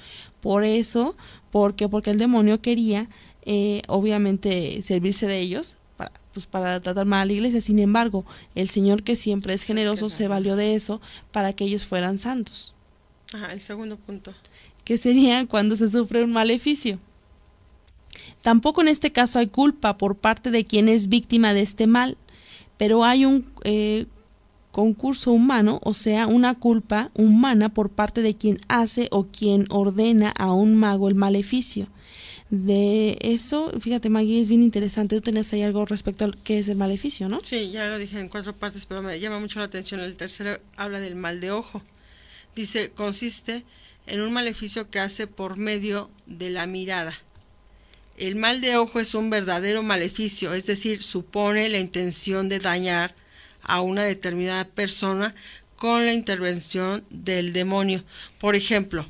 Por eso, porque el demonio quería obviamente servirse de ellos para tratar mal a la iglesia. Sin embargo, el Señor, que siempre es generoso, se valió de eso para que ellos fueran santos. El segundo punto, que sería cuando se sufre un maleficio. Tampoco en este caso hay culpa por parte de quien es víctima de este mal, pero hay un concurso humano, o sea, una culpa humana por parte de quien hace o quien ordena a un mago el maleficio. De eso, fíjate, Maggie, es bien interesante. Tú tenías ahí algo respecto a qué es el maleficio, ¿no? Sí, ya lo dije en 4 partes, pero me llama mucho la atención. El tercero habla del mal de ojo. Dice, consiste en un maleficio que hace por medio de la mirada. El mal de ojo es un verdadero maleficio, es decir, supone la intención de dañar a una determinada persona con la intervención del demonio. Por ejemplo,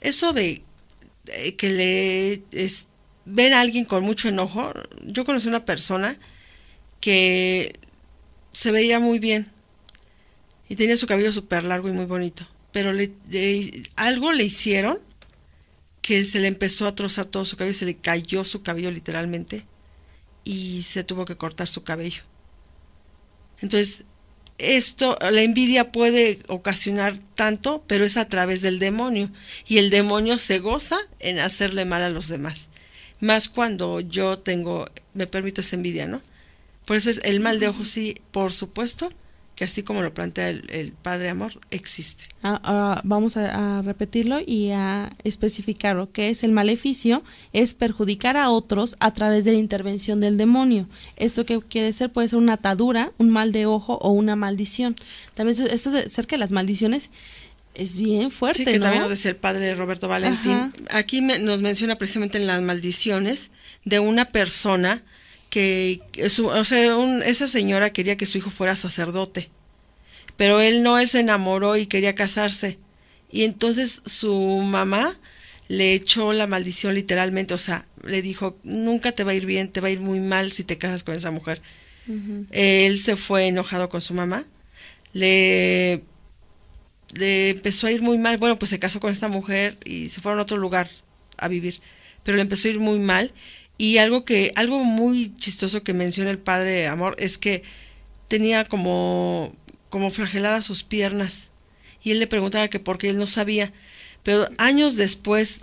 eso de que ven a alguien con mucho enojo. Yo conocí una persona que se veía muy bien y tenía su cabello súper largo y muy bonito, pero algo le hicieron que se le empezó a trozar todo su cabello, se le cayó su cabello literalmente y se tuvo que cortar su cabello. Entonces, la envidia puede ocasionar tanto, pero es a través del demonio, y el demonio se goza en hacerle mal a los demás, más cuando yo me permito esa envidia, ¿no? Por eso es el mal de ojo, sí, por supuesto, que así como lo plantea el Padre Amor, existe. Vamos a repetirlo y a especificarlo. ¿Qué es el maleficio? Es perjudicar a otros a través de la intervención del demonio. Esto que quiere ser puede ser una atadura, un mal de ojo o una maldición. También esto de cerca de las maldiciones es bien fuerte, sí, que ¿no? También nos decía el Padre Roberto Valentín. Ajá. Aquí nos menciona precisamente en las maldiciones de una persona que esa señora quería que su hijo fuera sacerdote, pero él se enamoró y quería casarse, y entonces su mamá le echó la maldición literalmente, o sea, le dijo, nunca te va a ir bien, te va a ir muy mal si te casas con esa mujer. Uh-huh. Él se fue enojado con su mamá, le empezó a ir muy mal. Bueno, pues se casó con esta mujer y se fueron a otro lugar a vivir, pero le empezó a ir muy mal. Y algo muy chistoso que menciona el Padre Amor es que tenía como flageladas sus piernas, y él le preguntaba que por qué, él no sabía, pero años después,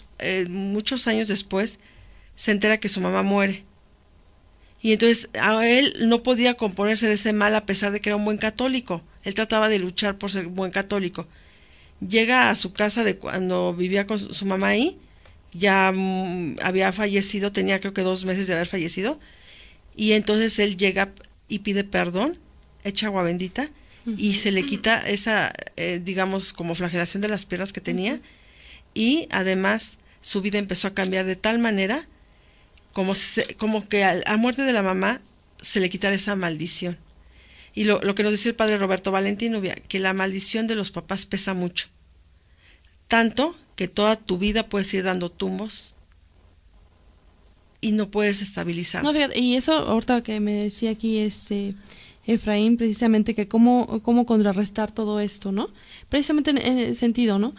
muchos años después, se entera que su mamá muere, y entonces a él no podía componerse de ese mal a pesar de que era un buen católico. Él trataba de luchar por ser buen católico. Llega a su casa de cuando vivía con su mamá ahí, ya había fallecido, tenía creo que 2 meses de haber fallecido, y entonces él llega y pide perdón, echa agua bendita, uh-huh, y se le quita esa, digamos, como flagelación de las piernas que tenía, uh-huh, y además su vida empezó a cambiar de tal manera como que a muerte de la mamá se le quitara esa maldición. Y lo que nos decía el Padre Roberto Valentín, que la maldición de los papás pesa mucho, tanto que toda tu vida puedes ir dando tumbos y no puedes estabilizar. No, fíjate, y eso ahorita que me decía aquí Efraín, precisamente que cómo contrarrestar todo esto, ¿no? Precisamente en el sentido, ¿no?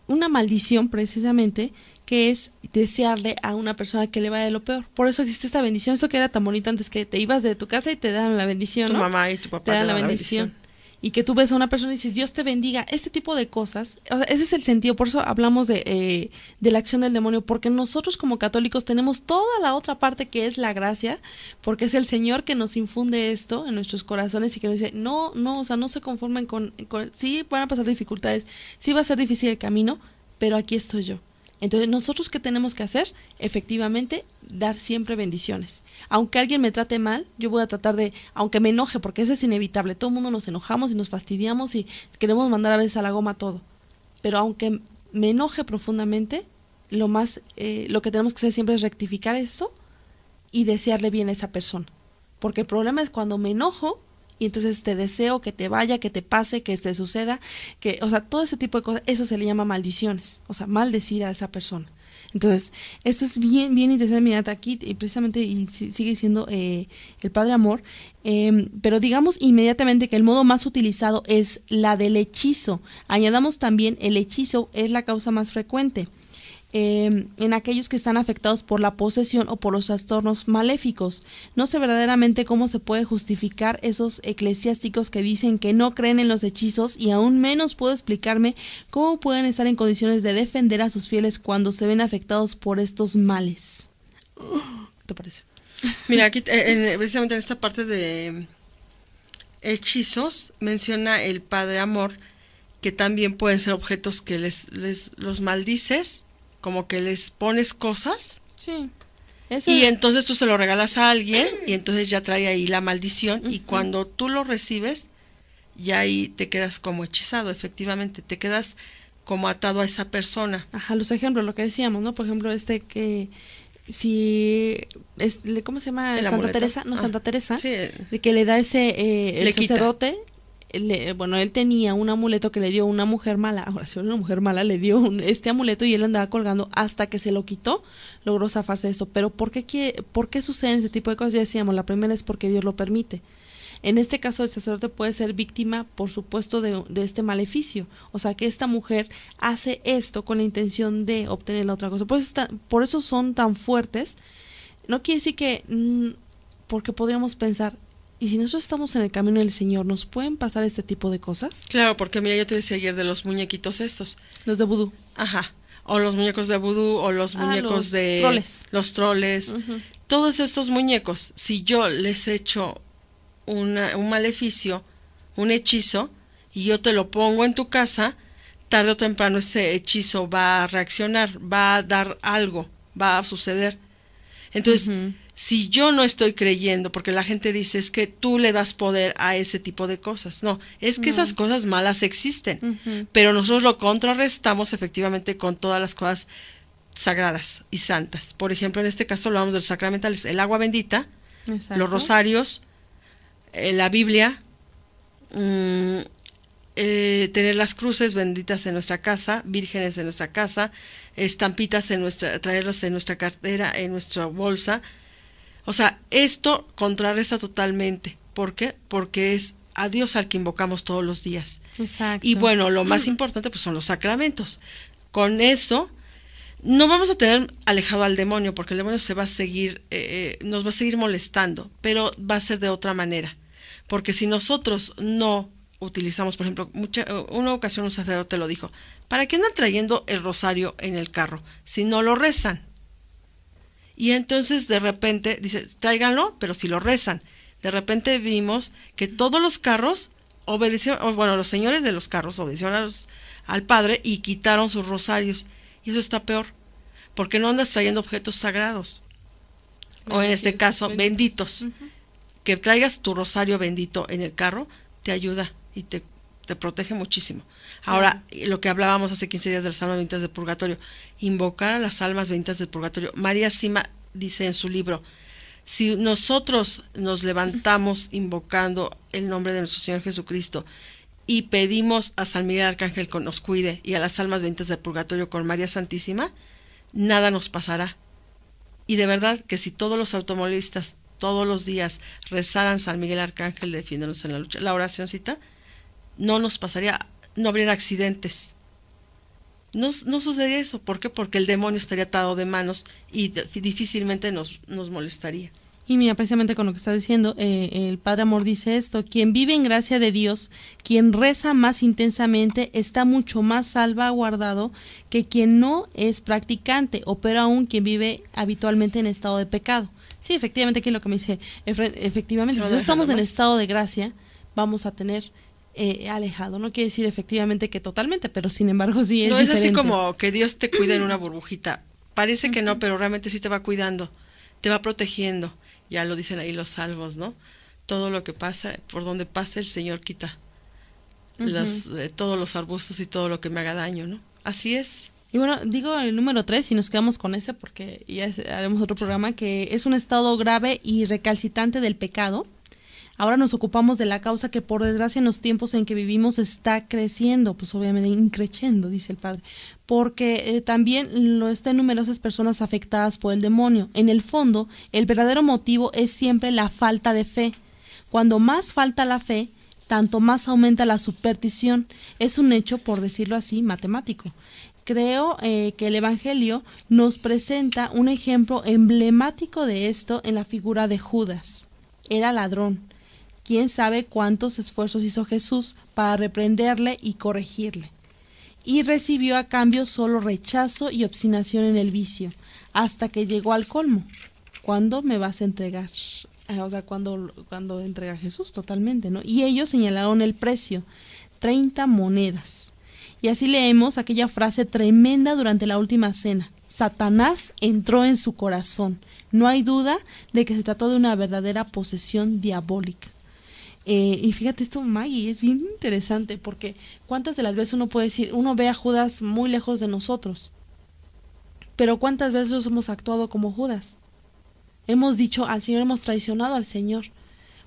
Una maldición, precisamente, que es desearle a una persona que le vaya de lo peor. Por eso existe esta bendición, eso que era tan bonito antes, que te ibas de tu casa y te dan la bendición, ¿no? Tu mamá y tu papá te dan la bendición. Y que tú ves a una persona y dices, Dios te bendiga, este tipo de cosas. O sea, ese es el sentido, por eso hablamos de la acción del demonio, porque nosotros como católicos tenemos toda la otra parte que es la gracia, porque es el Señor que nos infunde esto en nuestros corazones y que nos dice, no, o sea, no se conformen con sí van a pasar dificultades, sí va a ser difícil el camino, pero aquí estoy yo. Entonces, ¿nosotros qué tenemos que hacer? Efectivamente, dar siempre bendiciones. Aunque alguien me trate mal, yo voy a tratar de, aunque me enoje, porque eso es inevitable, todo el mundo nos enojamos y nos fastidiamos y queremos mandar a veces a la goma todo. Pero aunque me enoje profundamente, lo que tenemos que hacer siempre es rectificar eso y desearle bien a esa persona. Porque el problema es cuando me enojo, y entonces te deseo que te vaya, que te pase, que te suceda, o sea, todo ese tipo de cosas, eso se le llama maldiciones, o sea, maldecir a esa persona. Entonces, esto es bien, bien interesante, mirad aquí, y precisamente sigue siendo el Padre Amor, pero digamos inmediatamente que el modo más utilizado es la del hechizo. Añadamos también el hechizo es la causa más frecuente. En aquellos que están afectados por la posesión o por los trastornos maléficos. No sé verdaderamente cómo se puede justificar esos eclesiásticos que dicen que no creen en los hechizos, y aún menos puedo explicarme cómo pueden estar en condiciones de defender a sus fieles cuando se ven afectados por estos males. ¿Qué te parece? Mira, aquí precisamente en esta parte de hechizos menciona el Padre Amor que también pueden ser objetos que los maldices, como que les pones cosas. Sí. Y entonces tú se lo regalas a alguien y entonces ya trae ahí la maldición y cuando tú lo recibes ya ahí te quedas como hechizado, efectivamente, te quedas como atado a esa persona. Ajá, los ejemplos, lo que decíamos, ¿no? Por ejemplo, que si ¿cómo se llama? Santa Teresa, Santa Teresa, sí. De que le da el sacerdote, él tenía un amuleto que le dio una mujer mala, ahora si una mujer mala le dio este amuleto y él andaba colgando hasta que se lo quitó, logró zafarse de esto. Pero ¿por qué suceden ese tipo de cosas? Ya decíamos, la primera es porque Dios lo permite. En este caso, el sacerdote puede ser víctima, por supuesto, de este maleficio. O sea, que esta mujer hace esto con la intención de obtener la otra cosa. Por eso son tan fuertes. No quiere decir que... porque podríamos pensar, ¿y si nosotros estamos en el camino del Señor, nos pueden pasar este tipo de cosas? Claro, porque mira, yo te decía ayer de los muñequitos estos. Los de vudú. Ajá. O los muñecos de vudú, o los muñecos de... troles. Los troles. Uh-huh. Todos estos muñecos, si yo les echo un maleficio, un hechizo, y yo te lo pongo en tu casa, tarde o temprano ese hechizo va a reaccionar, va a dar algo, va a suceder. Entonces, si yo no estoy creyendo, porque la gente dice, es que tú le das poder a ese tipo de cosas. No, es que esas cosas malas existen, pero nosotros lo contrarrestamos efectivamente con todas las cosas sagradas y santas. Por ejemplo, en este caso hablamos de los sacramentales, el agua bendita, los rosarios, la Biblia, tener las cruces benditas en nuestra casa, vírgenes en nuestra casa, estampitas traerlas en nuestra cartera, en nuestra bolsa. O sea, esto contrarresta totalmente. ¿Por qué? Porque es a Dios al que invocamos todos los días. Exacto. Y bueno, lo más importante pues son los sacramentos. Con eso no vamos a tener alejado al demonio, porque el demonio se va a seguir, nos va a seguir molestando, pero va a ser de otra manera. Porque si nosotros no utilizamos, por ejemplo, una ocasión un sacerdote lo dijo, ¿para qué andan trayendo el rosario en el carro si no lo rezan? Y entonces de repente dice, tráiganlo, pero si lo rezan. De repente vimos que todos los carros obedecieron, bueno, los señores de los carros obedecieron al Padre y quitaron sus rosarios. Y eso está peor, porque no andas trayendo objetos sagrados, o en este caso, benditos. Que traigas tu rosario bendito en el carro te ayuda y te protege muchísimo. Ahora, lo que hablábamos hace 15 días de las almas benditas del purgatorio, invocar a las almas benditas del purgatorio. María Sima dice en su libro, si nosotros nos levantamos invocando el nombre de nuestro Señor Jesucristo y pedimos a San Miguel Arcángel que nos cuide y a las almas benditas del purgatorio con María Santísima, nada nos pasará. Y de verdad que si todos los automovilistas todos los días rezaran San Miguel Arcángel, defiéndonos en la lucha, la oracióncita, no nos pasaría, no habría accidentes. No sucedería eso. ¿Por qué? Porque el demonio estaría atado de manos y difícilmente nos molestaría. Y mira, precisamente con lo que está diciendo, el Padre Amor dice esto, quien vive en gracia de Dios, quien reza más intensamente, está mucho más salvaguardado que quien no es practicante, o peor aún, quien vive habitualmente en estado de pecado. Sí, efectivamente, aquí es lo que me dice, efectivamente, si estamos en estado de gracia, vamos a tener alejado. No quiere decir efectivamente que totalmente, pero sin embargo sí es diferente. No es así como que Dios te cuida en una burbujita. Parece que no, pero realmente sí te va cuidando, te va protegiendo. Ya lo dicen ahí los salvos, ¿no? Todo lo que pasa, por donde pasa el Señor quita todos los arbustos y todo lo que me haga daño, ¿no? Así es. Y bueno, digo el número 3 y nos quedamos con ese porque ya haremos otro programa, que es un estado grave y recalcitrante del pecado. Ahora nos ocupamos de la causa que por desgracia en los tiempos en que vivimos está creciendo, pues obviamente increciendo, dice el Padre, porque también están numerosas personas afectadas por el demonio. En el fondo, el verdadero motivo es siempre la falta de fe. Cuando más falta la fe, tanto más aumenta la superstición. Es un hecho, por decirlo así, matemático. Creo que el Evangelio nos presenta un ejemplo emblemático de esto en la figura de Judas. Era ladrón. ¿Quién sabe cuántos esfuerzos hizo Jesús para reprenderle y corregirle? Y recibió a cambio solo rechazo y obstinación en el vicio, hasta que llegó al colmo. ¿cuándo me vas a entregar? O sea, cuando entrega a Jesús totalmente, ¿no? Y ellos señalaron el precio, 30 monedas. Y así leemos aquella frase tremenda durante la última cena. Satanás entró en su corazón. No hay duda de que se trató de una verdadera posesión diabólica. Y fíjate esto, Maggie, es bien interesante porque cuántas de las veces uno puede decir, uno ve a Judas muy lejos de nosotros, pero cuántas veces hemos actuado como Judas. Hemos dicho al Señor, hemos traicionado al Señor,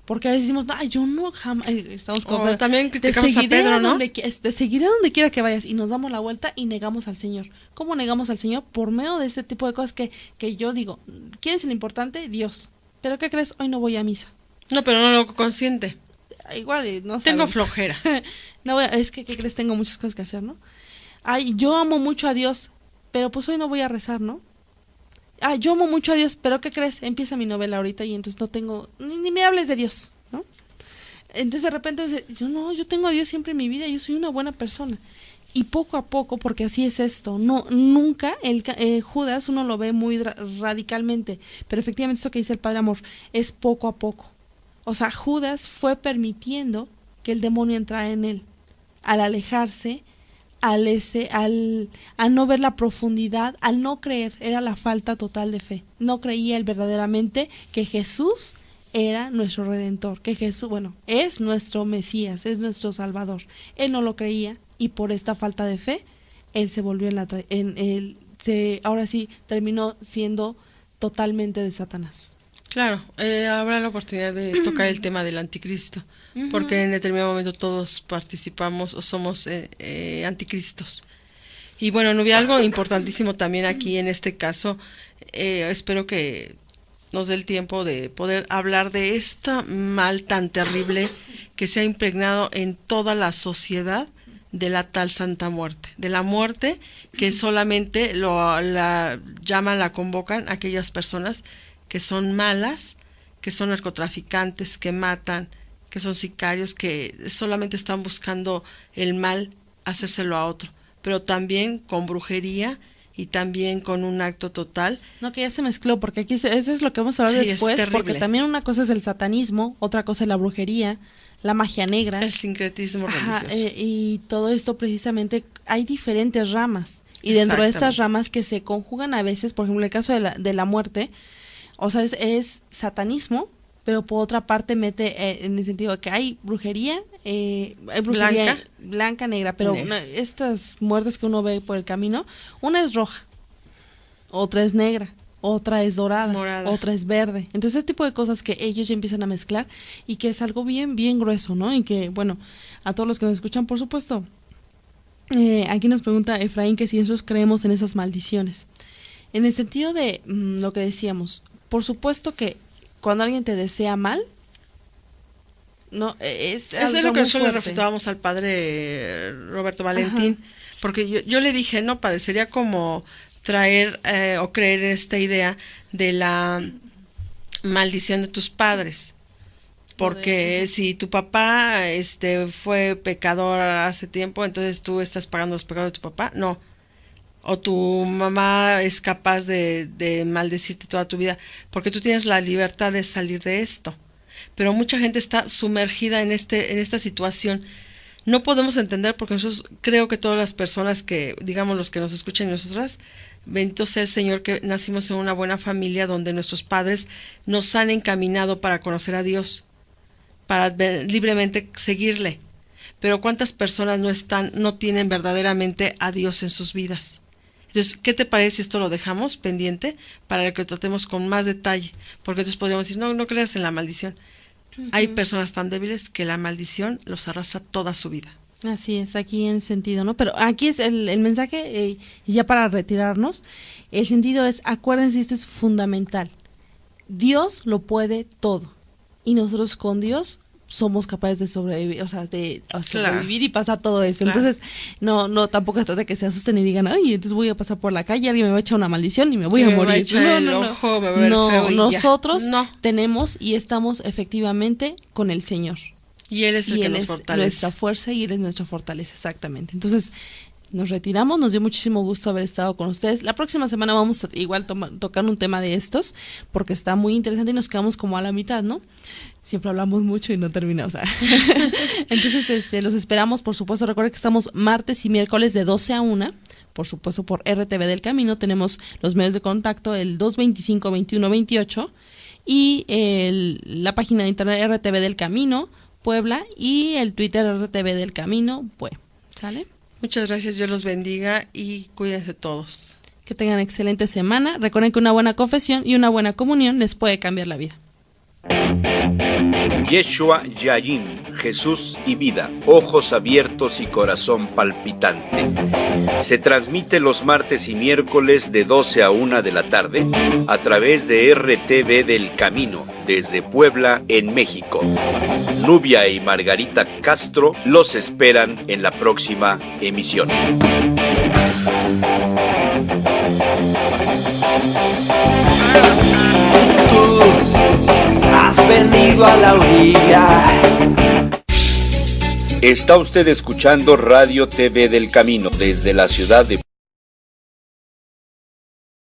porque a veces decimos, no, yo no jamás, estamos con también criticamos a Pedro, ¿no? Te seguiré donde quiera que vayas, y nos damos la vuelta y negamos al Señor. ¿Cómo negamos al Señor? Por medio de ese tipo de cosas que yo digo, ¿quién es el importante? Dios. ¿Pero qué crees? Hoy no voy a misa. No, pero no lo consciente. Igual, no tengo saben. flojera. No, es que, ¿qué crees? Tengo muchas cosas que hacer, ¿no? Ay, yo amo mucho a Dios, pero pues hoy no voy a rezar, ¿no? Ay, yo amo mucho a Dios, pero ¿qué crees? Empieza mi novela ahorita y entonces no tengo, ni me hables de Dios, ¿no? Entonces de repente yo tengo a Dios siempre en mi vida, yo soy una buena persona. Y poco a poco, porque así es esto, nunca Judas uno lo ve muy radicalmente, pero efectivamente esto que dice el Padre Amor es poco a poco. O sea, Judas fue permitiendo que el demonio entrara en él, al alejarse, al no ver la profundidad, al no creer, era la falta total de fe. No creía él verdaderamente que Jesús era nuestro Redentor, que Jesús, es nuestro Mesías, es nuestro Salvador. Él no lo creía y por esta falta de fe, él se volvió ahora sí terminó siendo totalmente de Satanás. Claro, habrá la oportunidad de tocar el tema del anticristo, porque en determinado momento todos participamos o somos anticristos. Y bueno, no había algo importantísimo también aquí en este caso, espero que nos dé el tiempo de poder hablar de este mal tan terrible que se ha impregnado en toda la sociedad de la tal Santa Muerte, de la muerte que solamente la convocan aquellas personas que son malas, que son narcotraficantes, que matan, que son sicarios, que solamente están buscando el mal, hacérselo a otro, pero también con brujería y también con un acto total. No, que ya se mezcló, porque aquí eso es lo que vamos a hablar después, porque también una cosa es el satanismo, otra cosa es la brujería, la magia negra. El sincretismo religioso. Y todo esto precisamente, hay diferentes ramas, y dentro de estas ramas que se conjugan a veces, por ejemplo, en el caso de la muerte, o sea, es satanismo, pero por otra parte mete en el sentido de que hay brujería, blanca, negra, pero estas muertes que uno ve por el camino, una es roja, otra es negra, otra es dorada, otra es verde. Entonces, ese tipo de cosas que ellos ya empiezan a mezclar y que es algo bien, bien grueso, ¿no? Y que, bueno, a todos los que nos escuchan, por supuesto, aquí nos pregunta Efraín que si nosotros creemos en esas maldiciones. En el sentido de lo que decíamos, por supuesto que cuando alguien te desea mal, no es lo que nosotros le refutábamos al padre Roberto Valentín. Ajá. Porque yo le dije, no, padre, sería como traer o creer en esta idea de la maldición de tus padres. Porque si tu papá fue pecador hace tiempo, entonces tú estás pagando los pecados de tu papá. No. O tu mamá es capaz de maldecirte toda tu vida, porque tú tienes la libertad de salir de esto. Pero mucha gente está sumergida en esta situación. No podemos entender, porque nosotros, creo que todas las personas que, digamos, los que nos escuchan y nosotras, bendito sea el Señor que nacimos en una buena familia donde nuestros padres nos han encaminado para conocer a Dios, para libremente seguirle. Pero ¿cuántas personas no tienen verdaderamente a Dios en sus vidas? Entonces, ¿qué te parece si esto lo dejamos pendiente para que lo tratemos con más detalle? Porque entonces podríamos decir, no creas en la maldición. Uh-huh. Hay personas tan débiles que la maldición los arrastra toda su vida. Así es, aquí en el sentido, ¿no? Pero aquí es el mensaje, ya para retirarnos, el sentido es, acuérdense, esto es fundamental. Dios lo puede todo. Y nosotros con Dios somos capaces de sobrevivir, sobrevivir y pasar todo eso. Claro. Entonces, no, tampoco se trata de que se asusten y digan, ay, entonces voy a pasar por la calle, alguien me va a echar una maldición y me voy a morir. No, nosotros tenemos y estamos efectivamente con el Señor. Y Él es el que nos fortalece. Nuestra fuerza y Él es nuestra fortaleza, exactamente. Entonces, nos retiramos. Nos dio muchísimo gusto haber estado con ustedes. La próxima semana vamos a igual tocar un tema de estos, porque está muy interesante y nos quedamos como a la mitad, ¿no? Siempre hablamos mucho y no terminamos. Entonces, los esperamos, por supuesto. Recuerden que estamos martes y miércoles de 12 a 1, por supuesto, por RTV del Camino. Tenemos los medios de contacto, el 225-2128, y la página de internet RTV del Camino, Puebla, y el Twitter RTV del Camino, ¿sale? Muchas gracias, Dios los bendiga y cuídense todos. Que tengan excelente semana. Recuerden que una buena confesión y una buena comunión les puede cambiar la vida. Yeshua Yayin, Jesús y vida, ojos abiertos y corazón palpitante. Se transmite los martes y miércoles de 12 a 1 de la tarde a través de RTV del Camino, desde Puebla, en México. Nubia y Margarita Castro los esperan en la próxima emisión. Has venido a la orilla. Está usted escuchando Radio TV del Camino desde la ciudad de